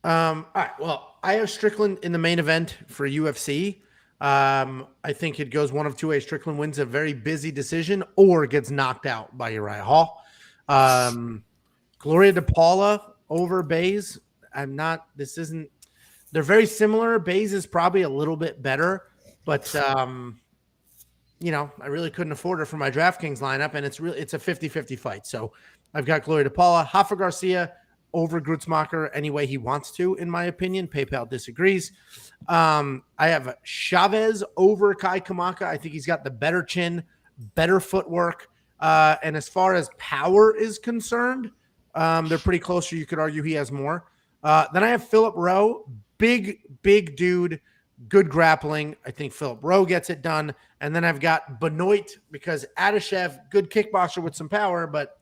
S1: All right. Well, I have Strickland in the main event for UFC. I think it goes one of two ways. Strickland wins a very busy decision or gets knocked out by Uriah Hall. Gloria DePaula over Bays. They're very similar. Bays is probably a little bit better, but I really couldn't afford her for my DraftKings lineup, and it's a 50-50 fight. So I've got Gloria DePaula. Rafa Garcia over Grutzmacher any way he wants to, in my opinion. PayPal disagrees. I have Chavez over Kai Kamaka. I think he's got the better chin, better footwork. And as far as power is concerned, they're pretty close. So you could argue he has more. Then I have Philip Rowe, big dude, good grappling. I think Philip Rowe gets it done. And then I've got Benoit because Adeshev, good kickboxer with some power, but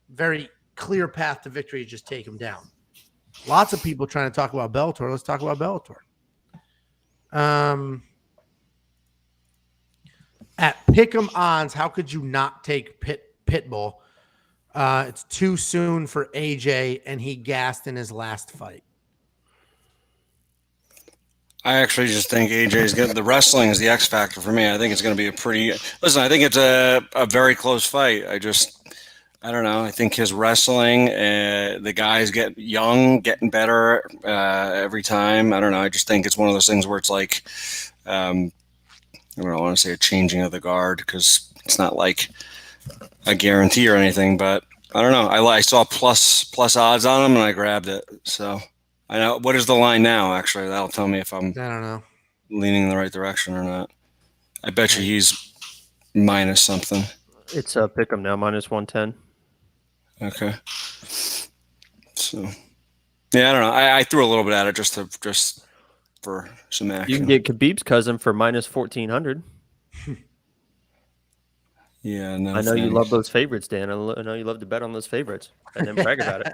S1: very clear path to victory. Just take him down. Lots of people trying to talk about Bellator. Let's talk about Bellator. At Pick'em odds, how could you not take Pitbull? It's too soon for AJ, and he gassed in his last fight.
S4: I actually just think AJ's getting the wrestling is the X factor for me. I think it's going to be I think it's a very close fight. I don't know. I think his wrestling, the guys get young, getting better every time. I don't know. I just think it's one of those things where it's like, I don't want to say a changing of the guard because it's not like a guarantee or anything, but I don't know. I saw plus odds on him and I grabbed it. So I know. What is the line now? Actually, that'll tell me if I'm
S1: I don't know.
S4: leaning in the right direction or not. I bet you he's minus something.
S2: It's Pick'em now, minus 110.
S4: Okay. So, yeah, I don't know. I threw a little bit at it just for some action.
S2: You can get Khabib's cousin for minus 1,400.
S4: Yeah, no.
S2: I know you love those favorites, Dan. I know you love to bet on those favorites and then brag about it.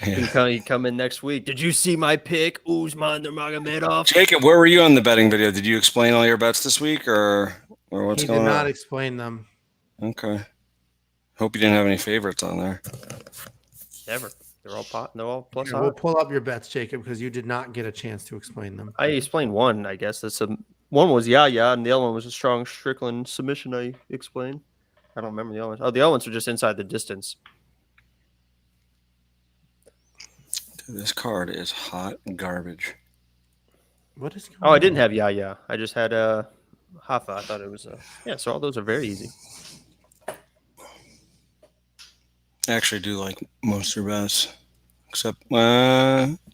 S4: Yeah.
S2: You come in next week. Did you see my pick? Usman Nurmagomedov.
S4: Jacob, where were you on the betting video? Did you explain all your bets this week, or what's going on?
S1: He did not explain them.
S4: Okay. Hope you didn't have any favorites on there.
S2: Never. They're all plus
S1: We'll
S2: odds.
S1: pull up your bets, Jacob, because you did not get a chance to explain them.
S2: I explained one, I guess. One was Yaya, and the other one was a strong Strickland submission I explained. I don't remember the other ones. Oh, the other ones were just inside the distance.
S4: This card is hot garbage.
S1: What is going
S2: Oh, I
S1: on?
S2: didn't have Yaya. I just had Hafa. I thought it was so all those are very easy.
S4: I actually do like most of your bets, except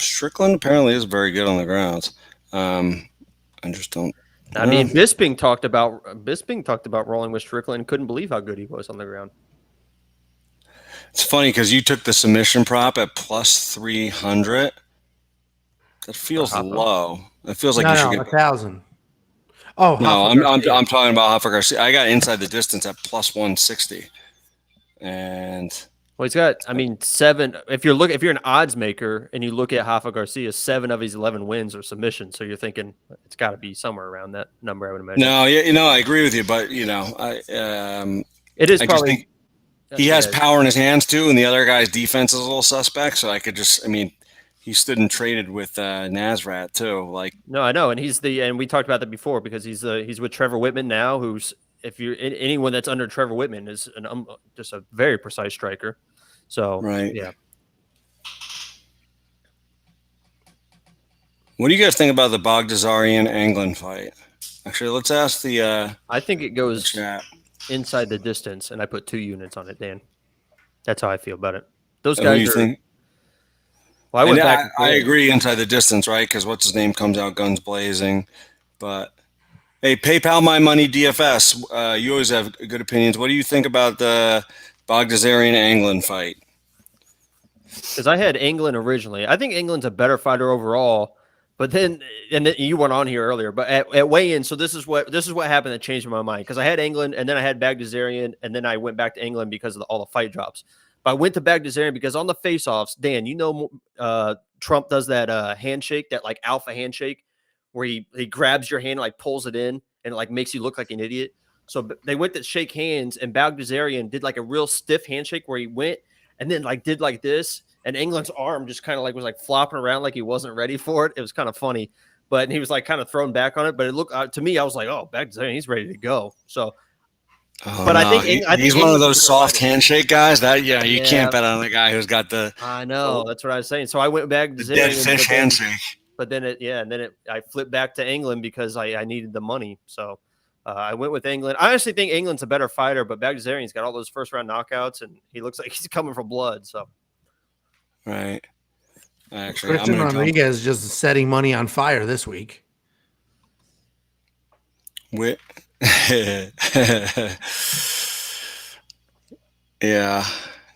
S4: Strickland apparently is very good on the grounds. I just don't.
S2: I mean, Bisping talked about rolling with Strickland. Couldn't believe how good he was on the ground.
S4: It's funny because you took the submission prop at plus 300. That feels low. It feels like you should get
S1: 1,000. Oh
S4: no, I'm talking about Rafa Garcia. I got inside the distance at plus 160, and
S2: Well, he's got, 7. If you're an odds maker and you look at Rafa Garcia, 7 of his 11 wins are submissions. So you're thinking it's got to be somewhere around that number, I would imagine.
S4: no, yeah, I agree with you, but
S2: It is
S4: I just
S2: probably.
S4: think he has power in his hands too, and the other guy's defense is a little suspect. So he stood and traded with Nasrat too. Like,
S2: No, I know, and and we talked about that before because he's with Trevor Whitman now, who's anyone that's under Trevor Whitman is just a very precise striker. So
S4: right,
S2: yeah.
S4: What do you guys think about the Bogdasarian Anglin fight? Actually, let's ask the
S2: I think it goes
S4: chat.
S2: inside the distance, and I put 2 units on it, Dan. That's how I feel about it. Those
S4: What do
S2: guys
S4: you
S2: are.
S4: think?
S2: Well, I went back.
S4: I agree inside the distance, right? Because what's his name comes out guns blazing. But hey, PayPal my money DFS. You always have good opinions. What do you think about the Bogdasarian Anglin fight?
S2: because I had England originally. I think England's a better fighter overall. But then you went on here earlier, but at weigh-in, so this is what happened that changed my mind, because I had England, and then I had Bagdasarian, and then I went back to England because of all the fight drops. But I went to Bagdasarian because on the face-offs, Dan, Trump does that handshake, that like alpha handshake, where he grabs your hand and like pulls it in and like makes you look like an idiot. So they went to shake hands, and Bagdasarian did like a real stiff handshake where he went and then like did like this. And England's arm just kind of like was like flopping around like he wasn't ready for it. It was kind of funny, but he was like kind of thrown back on it. But it looked to me, I was like, oh, back there, he's ready to go. So,
S4: but no, I think he's one of those soft handshake guys. You can't bet on the guy who's got the.
S2: I know, that's what I was saying. So I went back to
S4: dead fish handshake.
S2: But then I flipped back to England because I needed the money. So I went with England. I honestly think England's a better fighter, but Bagdasarian's got all those first round knockouts, and he looks like he's coming for blood. So.
S4: Right. Actually,
S1: Christian Rodriguez is just setting money on fire this week.
S4: Yeah.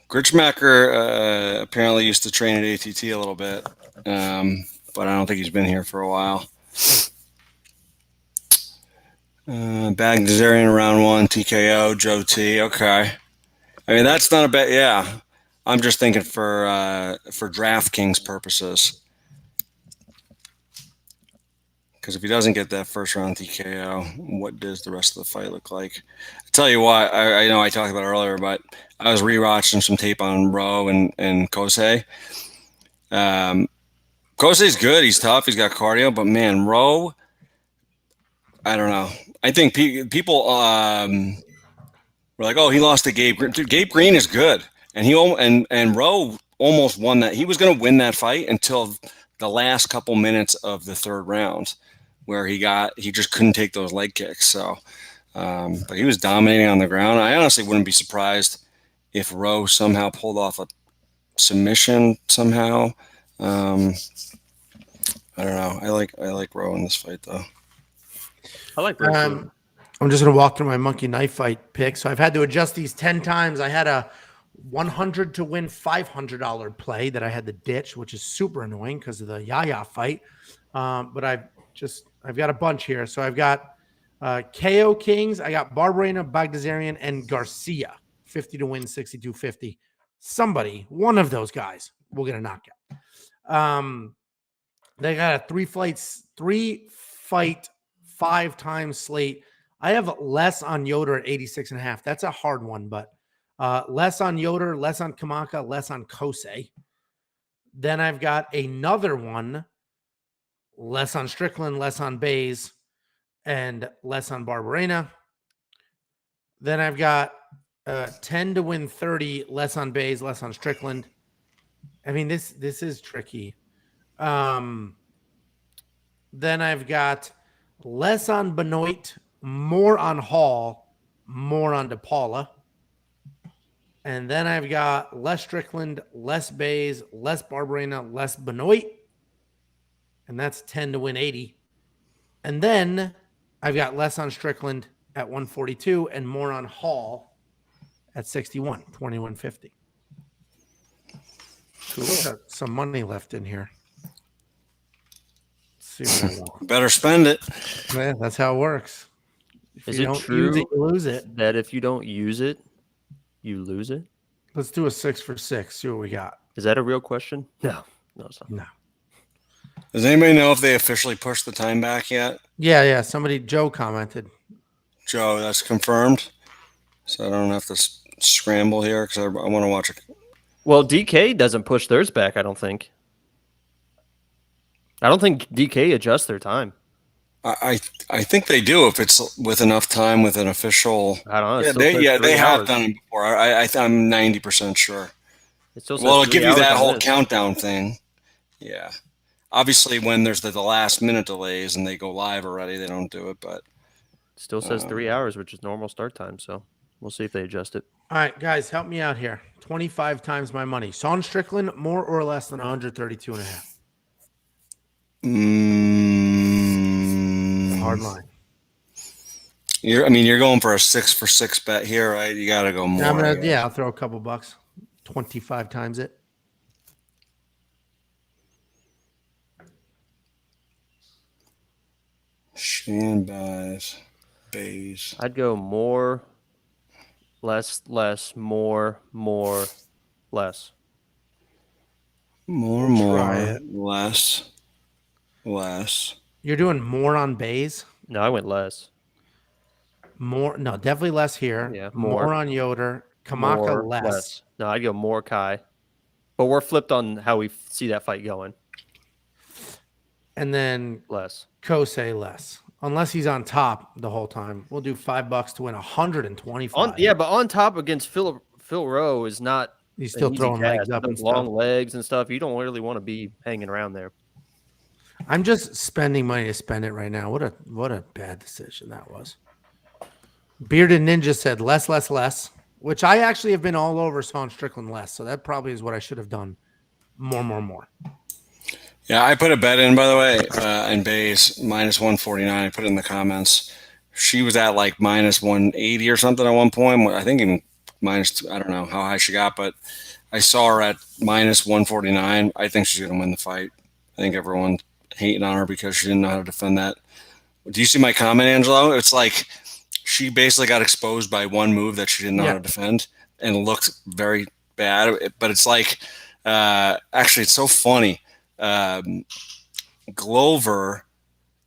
S4: Gritchmacher apparently used to train at ATT a little bit, but I don't think he's been here for a while. Bagdasarian round 1, TKO, Joe T. Okay. I mean, that's not a bad, yeah. I'm just thinking for DraftKings purposes, because if he doesn't get that first round TKO, what does the rest of the fight look like? I tell you what, I know I talked about it earlier, but I was rewatching some tape on Rowe and Cosce. Cosce's good. He's tough. He's got cardio, but man, Rowe, I don't know. I think people were like, oh, he lost to Gabe Green. Dude, Gabe Green is good. And Rowe almost won that. He was going to win that fight until the last couple minutes of the third round, where he just couldn't take those leg kicks. So, but he was dominating on the ground. I honestly wouldn't be surprised if Rowe somehow pulled off a submission somehow. I don't know. I like Rowe in this fight though.
S2: I like Rowe.
S1: I'm just going to walk through my monkey knife fight pick. So I've had to adjust these 10 times. I had a 100 to win $500 play that I had to ditch, which is super annoying because of the Yaya fight. But I've got a bunch here. So I've got KO Kings. I got Barberena, Bagdasarian, and Garcia. 50 to win, 62.50. Somebody, one of those guys, will get a knockout. They got a 3-fight, 5-time slate. I have less on Yoder at 86.5. That's a hard one, but less on Yoder, less on Kamaka, less on Cosce. Then I've got another one, less on Strickland, less on Bays, and less on Barberena. Then I've got 10 to win 30, less on Bays, less on Strickland. I mean, this is tricky. Then I've got less on Benoit, more on Hall, more on DePaula. And then I've got less Strickland, less Bays, less Barberena, less Benoit. And that's 10 to win 80. And then I've got less on Strickland at 142 and more on Hall at 61, 21.50. Cool. Got some money left in here. Let's see what I want.
S4: Better spend it.
S1: Yeah, that's how it works. If
S2: Is
S1: you
S2: it
S1: don't
S2: true
S1: use it, you lose it.
S2: that if you don't use it, you lose it?
S1: Let's do a 6 for 6. See what we got.
S2: Is that a real question? No, it's not.
S1: No.
S4: Does anybody know if they officially pushed the time back yet?
S1: Yeah. Joe commented.
S4: Joe, that's confirmed. So I don't have to scramble here because I want to watch it.
S2: Well, DK doesn't push theirs back, I don't think. I don't think DK adjusts their time.
S4: I think they do if it's with enough time with an official.
S2: I don't know.
S4: They have done it before. I'm 90% sure.
S2: It'll
S4: give you that whole countdown thing. Yeah. Obviously, when there's the last minute delays and they go live already, they don't do it. But
S2: it still says 3 hours, which is normal start time. So we'll see if they adjust it.
S1: All right, guys, help me out here. 25 times my money. Sean Strickland, more or less than 132.5. Hard line.
S4: You're going for a 6 for 6 bet here, right? You got to go more.
S1: I'll throw a couple bucks. 25 times it.
S4: Stand buys, bays.
S2: I'd go more, less, more, less.
S4: More,
S1: We'll try
S4: more,
S1: it.
S4: less.
S1: You're doing more on bays.
S2: No, I went less.
S1: More, no, definitely less here.
S2: Yeah,
S1: more
S2: more.
S1: on Yoder. Kamaka
S2: More,
S1: less.
S2: No, I'd go more Kai. But we're flipped on how we see that fight going.
S1: And then
S2: Less.
S1: Cosce less. Unless he's on top the whole time. We'll do $5 to win 125.
S2: But on top against Phil Rowe is not.
S1: He's still throwing legs up and
S2: long
S1: stuff.
S2: legs and stuff. You don't really want to be hanging around there.
S1: I'm just spending money to spend it right now. What a bad decision that was. Bearded Ninja said less, which I actually have been all over Sean Strickland less. So that probably is what I should have done. More.
S4: Yeah, I put a bet in, by the way, in Bays, minus 149. I put it in the comments. She was at like minus 180 or something at one point. I think even minus, I don't know how high she got, but I saw her at minus 149. I think she's going to win the fight. I think everyone's hating on her because she didn't know how to defend that. Do you see my comment, Angelo? It's like she basically got exposed by one move that she didn't know how to defend and looked very bad. But it's like, actually, it's so funny. Glover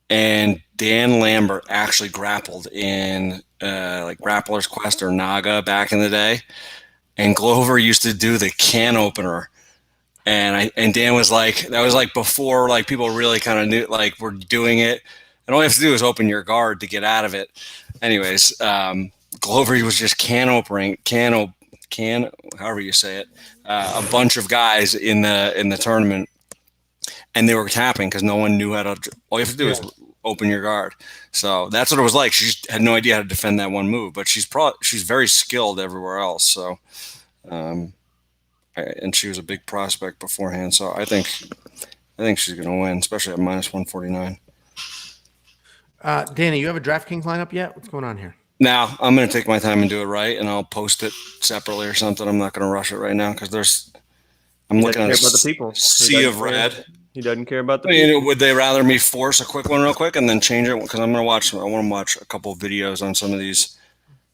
S4: and Dan Lambert actually grappled in like Grappler's Quest or Naga back in the day, and Glover used to do the can opener, and Dan was like, that was like before like people really kind of knew like we're doing it, and all you have to do is open your guard to get out of it. Anyways, Glover, he was just can however you say it, a bunch of guys in the tournament. And they were tapping because no one knew how to. All you have to do is open your guard. So that's what it was like. She just had no idea how to defend that one move. But she's very skilled everywhere else. So, and she was a big prospect beforehand. So I think she's going to win, especially at minus 149.
S1: Danny, you have a DraftKings lineup yet? What's going on here?
S4: Now I'm going to take my time and do it right, and I'll post it separately or something. I'm not going to rush it right now because I'm looking at
S2: about the people.
S4: Sea of red.
S2: He doesn't care about the people.
S4: Would they rather me force a quick one real quick and then change it? Because I want to watch a couple of videos on some of these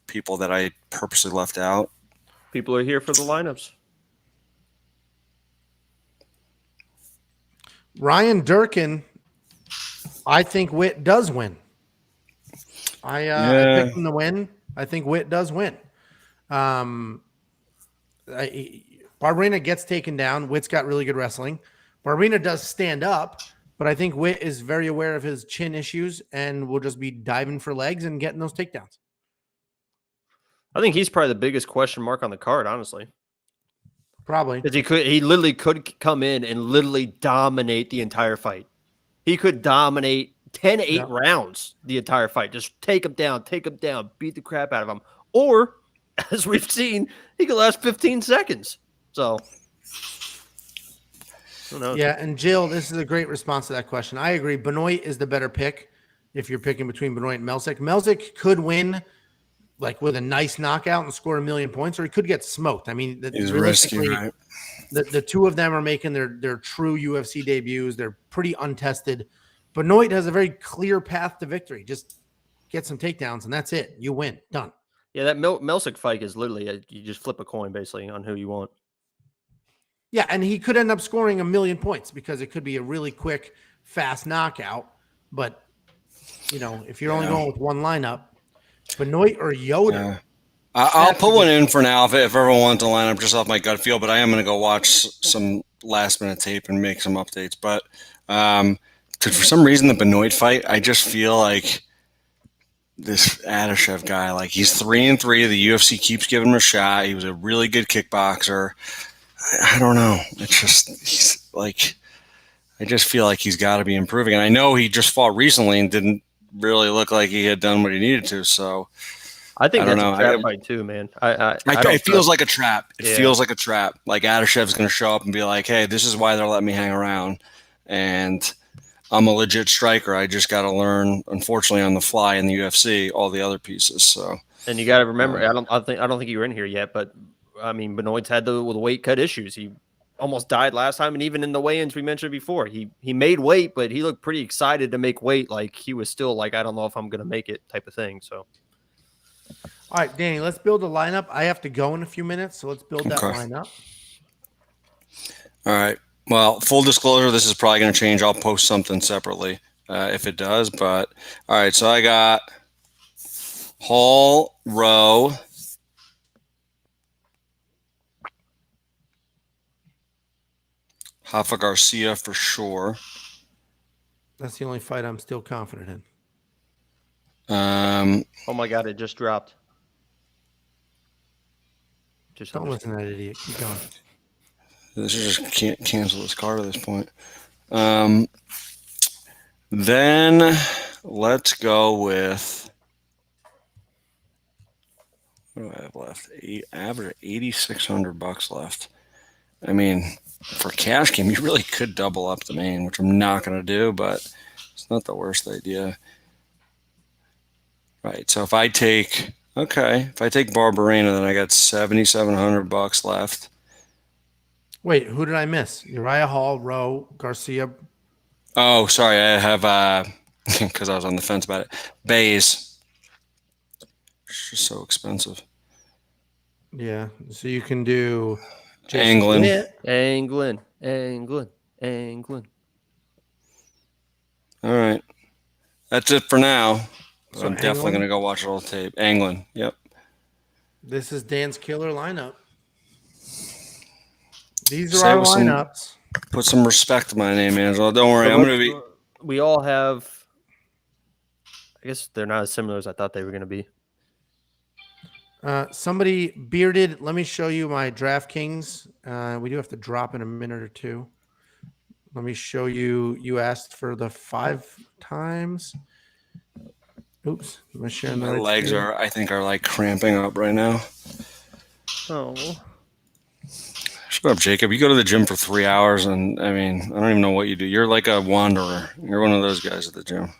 S4: people that I purposely left out.
S2: People are here for the lineups.
S1: Ryan Durkin, I think Witt does win. I picked him to win. I think Witt does win. Barberena gets taken down. Witt's got really good wrestling. Barberena does stand up, but I think Witt is very aware of his chin issues and will just be diving for legs and getting those takedowns.
S2: I think he's probably the biggest question mark on the card, honestly.
S1: Probably.
S2: Because he literally could come in and literally dominate the entire fight. He could dominate 10-8 rounds the entire fight. Just take him down, beat the crap out of him. Or, as we've seen, he could last 15 seconds. So, who knows?
S1: Yeah, and Jill, this is a great response to that question. I agree. Benoit is the better pick if you're picking between Benoit and Melzik. Melzik could win like with a nice knockout and score 1 million points, or he could get smoked. I mean,
S4: he's risky, right?
S1: The two of them are making their true UFC debuts. They're pretty untested. Benoit has a very clear path to victory. Just get some takedowns, and that's it. You win. Done.
S2: Yeah, that Melzik fight is literally you just flip a coin basically on who you want.
S1: Yeah, and he could end up scoring 1 million points because it could be a really quick, fast knockout. But, if you're only going with one lineup, Benoit or Yoder.
S4: Yeah. I'll put one in for now if everyone wants to line up just off my gut feel, but I am going to go watch some last-minute tape and make some updates. But for some reason, the Benoit fight, I just feel like this Adeshev guy, like he's 3-3. The UFC keeps giving him a shot. He was a really good kickboxer. I don't know. It's just he's like I just feel like he's got to be improving. And I know he just fought recently and didn't really look like he had done what he needed to. So
S2: I think that's a trap fight too, man.
S4: It feels like a trap. It feels like a trap. Like Adeshev's going to show up and be like, "Hey, this is why they're letting me hang around, and I'm a legit striker. I just got to learn, unfortunately, on the fly in the UFC, all the other pieces." So,
S2: and you got to remember, I don't think you were in here yet, but I mean, Benoit's had the weight cut issues. He almost died last time, and even in the weigh-ins we mentioned before, he made weight, but he looked pretty excited to make weight. Like he was still like, I don't know if I'm gonna make it type of thing. So
S1: All right, Danny, let's build a lineup. I have to go in a few minutes, so let's build that
S4: Okay.
S1: lineup.
S4: All right. Well, full disclosure, this is probably going to change. I'll post something separately if it does. But all right, so I got Hall, Rowe, Rafa Garcia for sure.
S1: That's the only fight I'm still confident in.
S2: oh my god, it just dropped. Just
S1: Don't listen to that idiot. Keep going.
S4: This is just can't cancel this card at this point. Then let's go with what do I have left? Average $8,600 left. I mean, for cash game, you really could double up the main, which I'm not going to do, but it's not the worst idea. Right. So if I take Barbarena, then I got $7,700 left.
S1: Wait, who did I miss? Uriah Hall, Rowe, Garcia.
S4: Oh, sorry. I have, because I was on the fence about it, Bays. It's just so expensive.
S1: Yeah. So you can do
S4: England.
S2: England.
S4: All right. That's it for now.
S1: So
S4: I'm definitely going to go watch all the tape. England. Yep.
S1: This is Dan's killer lineup. These are
S4: Say
S1: our
S4: with some-
S1: lineups.
S4: Put some respect to my name, Angelo. Don't worry. I'm going to be.
S2: We all have. I guess they're not as similar as I thought they were going to be.
S1: Somebody bearded. Let me show you my DraftKings. We do have to drop in a minute or two. Let me show you. You asked for the 5 times. Oops. Am I sharing the
S4: My
S1: right
S4: legs
S1: screen?
S4: I think, are like cramping up right now.
S2: Oh.
S4: Shut up, Jacob. You go to the gym for 3 hours, and I mean, I don't even know what you do. You're like a wanderer. You're one of those guys at the gym.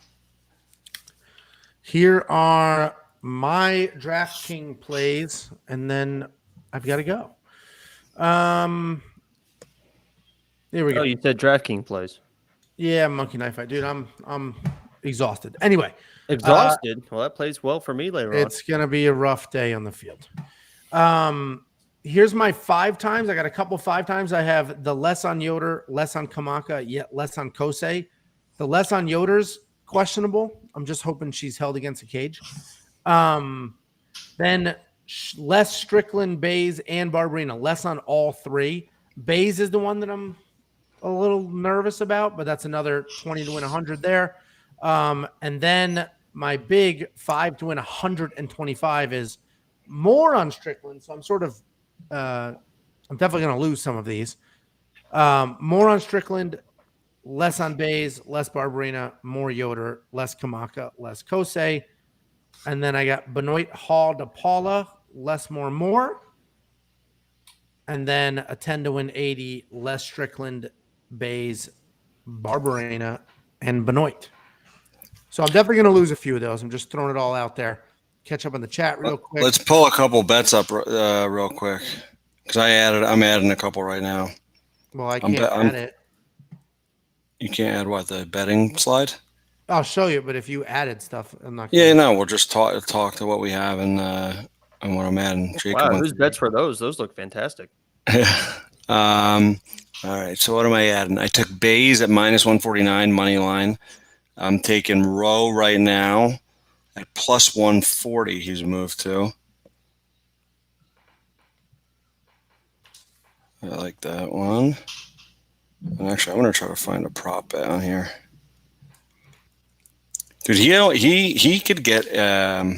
S1: Here are my DraftKings plays, and then I've got to go. Here we go.
S2: Oh, you said DraftKings plays.
S1: Yeah, monkey knife fight, dude. I'm exhausted. Anyway,
S2: Exhausted. Well, that plays well for me later on.
S1: it's gonna be a rough day on the field. Here's my 5 times. I got a couple 5 times. I have the less on Yoder, less on Kamaka, yet less on Cosce. The less on Yoder's questionable. I'm just hoping she's held against a cage. Then less Strickland, Bays, and Barbarina. Less on all 3. Bays is the one that I'm a little nervous about, but that's another 20 to win 100 there. And then my big 5 to win 125 is more on Strickland. So I'm sort of, I'm definitely going to lose some of these. More on Strickland, less on Bays, less Barbarina, more Yoder, less Kamaka, less Cosce. And then I got Benoit, Hall, DePaula, less, more. And then a 10 to win 80, less Strickland, Bays, Barbarina, and Benoit. So I'm definitely going to lose a few of those. I'm just throwing it all out there. Catch up on the chat real quick.
S4: Let's pull a couple bets up real quick, because I'm adding a couple right now.
S1: Well, I can't add it.
S4: You can't add what, the betting slide?
S1: I'll show you, but if you added stuff, I'm not.
S4: Yeah, no, we'll just talk to what we have and what I'm adding.
S2: Wow, whose bets for those? Those look fantastic.
S4: All right, so what am I adding? I took Bays at -149 money line. I'm taking Rowe right now at +140. He's moved to. I like that one. And actually, I'm going to try to find a prop bet on here. Dude, he could get. I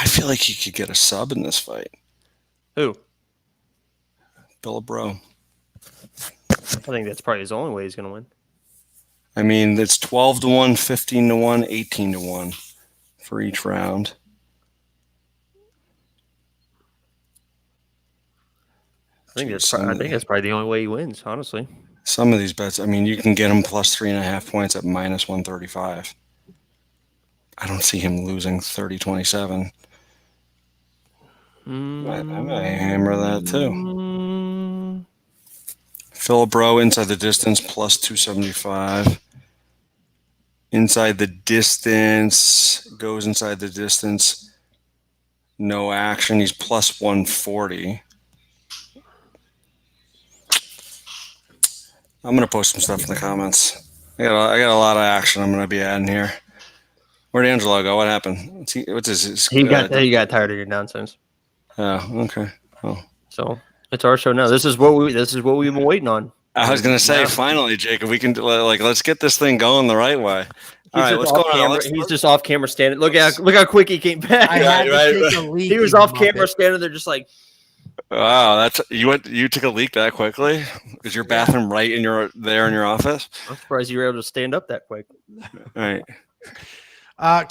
S4: feel like he could get a sub in this fight.
S2: Who?
S4: Philip Rowe.
S2: I think that's probably his only way he's going to win.
S4: I mean, it's 12 to 1, 15 to 1, 18 to 1 for each round.
S2: I think that's probably the only way he wins, honestly.
S4: Some of these bets, I mean, you can get him +3.5 points at -135. I don't see him losing 30-27. I might hammer that too. Philip Rowe inside the distance plus 275. Inside the distance, goes inside the distance. No action. He's plus 140. I'm going to post some stuff in the comments. I got a lot of action I'm going to be adding here. Where'd Angelo go? What happened? What's his
S2: He got tired of your nonsense.
S4: Oh, okay. Oh.
S2: So it's our show now. This is what we've been waiting on.
S4: I was going to say, finally, Jacob, we can let's get this thing going the right way. All right, what's going on?
S2: He's just off camera standing. Look how quick he came back. He was off camera standing there, just like.
S4: Wow, that's you took a leak that quickly? Is your bathroom right in your office?
S2: I'm surprised you were able to stand up that quick.
S4: All right.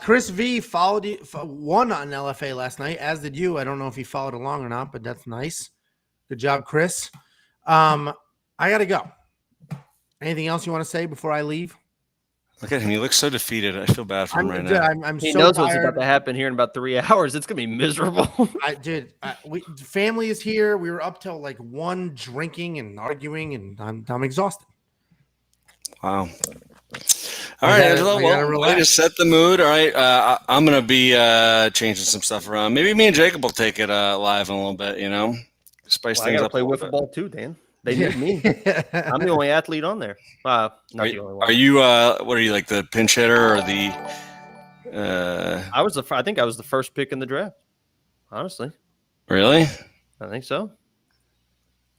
S1: Chris V won on LFA last night, as did you. I don't know if he followed along or not, but that's nice. Good job, Chris. I got to go. Anything else you want to say before I leave?
S4: Look at him. He looks so defeated. I feel bad for him right now.
S2: He knows what's about to happen here in about 3 hours. It's going to be miserable.
S1: Family is here. We were up till like 1 drinking and arguing, and I'm exhausted.
S4: Wow. All right, Angelo. Well, way to set the mood. All right, I'm going to be changing some stuff around. Maybe me and Jacob will take it live in a little bit, Spice things up.
S2: I got to play wiffle ball too, Dan. They need me. I'm the only athlete on there. Not the only one.
S4: Are you? What are you, like the pinch hitter or the?
S2: I think I was the first pick in the draft. Honestly.
S4: Really?
S2: I think so.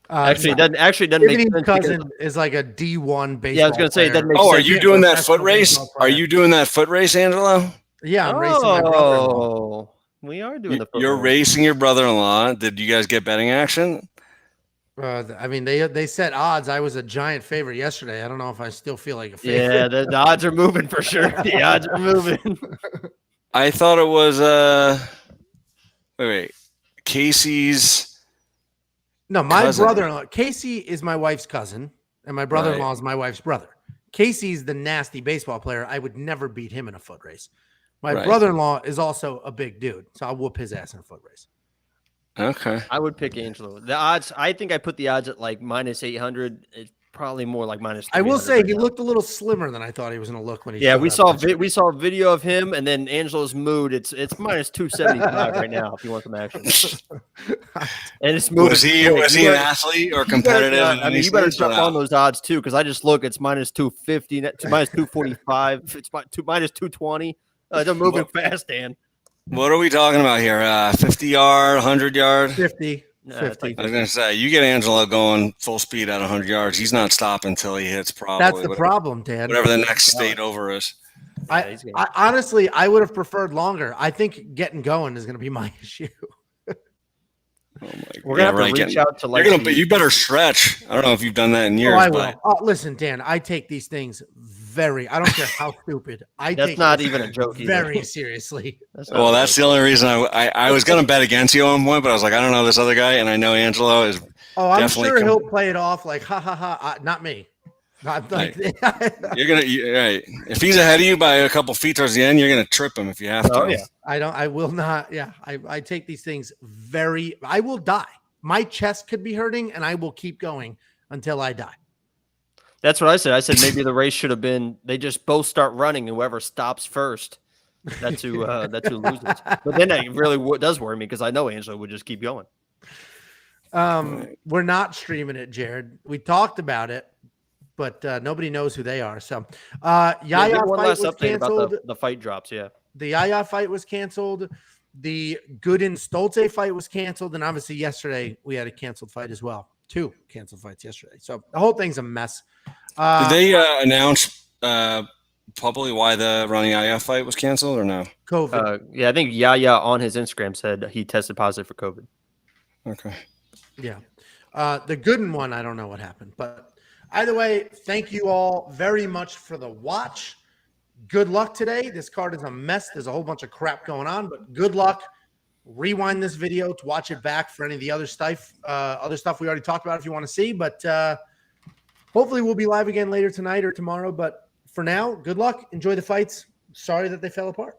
S2: It doesn't make sense.
S1: Cousin is like a D1 baseball.
S2: Yeah, I was going to say it doesn't make sense.
S4: Are you doing that foot race? Are you doing that foot race, Angelo?
S1: Yeah, I'm racing my brother-in-law.
S2: We are doing the foot
S4: You're
S2: race.
S4: racing your brother-in-law. Did you guys get betting action?
S1: I mean, they set odds. I was a giant favorite yesterday. I don't know if I still feel like a favorite.
S2: Yeah, the odds are moving for sure. The odds are moving.
S4: I thought it was wait. Casey's.
S1: No, my brother-in-law. Casey is my wife's cousin, and my brother-in-law is my wife's brother. Casey's the nasty baseball player. I would never beat him in a foot race. My brother-in-law is also a big dude, so I'll whoop his ass in a foot race.
S4: Okay.
S2: I would pick Angelo. The odds, I think I put the odds at like minus 800. It's probably more like minus 300.
S1: I will say he looked a little slimmer than I thought he was going to look when he.
S2: Yeah, we saw a video of him, and then Angelo's mood. It's minus 275 right now if you want some action. And it's moving.
S4: Was he an athlete or competitive?
S2: You better jump on those odds too, because I just look. It's minus 250, minus 245. It's minus 220. They're moving fast, Dan.
S4: What are we talking about here? 50 yard, 100 yard?
S1: 50. 50.
S4: I was going to say, you get Angelo going full speed at 100 yards. He's not stopping until he hits probably.
S1: That's the problem, Dan.
S4: Whatever the next state over is.
S1: I honestly, I would have preferred longer. I think getting going is going to be my issue.
S4: Oh my God.
S2: We're going to have to reach out to like.
S4: You better stretch. I don't know if you've done that in years.
S1: I will. Listen, Dan, I take these things I don't care how stupid.
S2: That's not even a joke either.
S1: Very seriously.
S4: That's the only reason I was going to bet against you at one point, but I was like, I don't know this other guy, and I know Angelo is.
S1: I'm sure he'll play it off like, ha ha ha. Not me. Not like
S4: you're gonna right. If he's ahead of you by a couple feet towards the end, you're gonna trip him if you have to.
S2: Oh yeah.
S1: I will not. Yeah. I take these things I will die. My chest could be hurting, and I will keep going until I die.
S2: That's what I said. I said maybe the race should have been they just both start running. Whoever stops first, that's who loses. But then it really does worry me because I know Angelo would just keep going.
S1: We're not streaming it, Jared. We talked about it, but nobody knows who they are. So, Yaya
S2: one
S1: fight
S2: last
S1: was
S2: update
S1: canceled.
S2: about the fight drops. Yeah,
S1: the Yaya fight was canceled. The Gooden Stolte fight was canceled, and obviously yesterday we had a canceled fight as well. 2 canceled fights yesterday. So the whole thing's a mess.
S4: Did they announce publicly why the Ronnie Yaya fight was canceled or no?
S1: COVID.
S2: Yeah, I think Yaya on his Instagram said he tested positive for COVID.
S4: Okay.
S1: Yeah. The Gooden one, I don't know what happened. But either way, thank you all very much for the watch. Good luck today. This card is a mess. There's a whole bunch of crap going on, but good luck. Rewind this video to watch it back for any of the other stuff we already talked about if you want to see. But hopefully we'll be live again later tonight or tomorrow. But for now, good luck. Enjoy the fights. Sorry that they fell apart.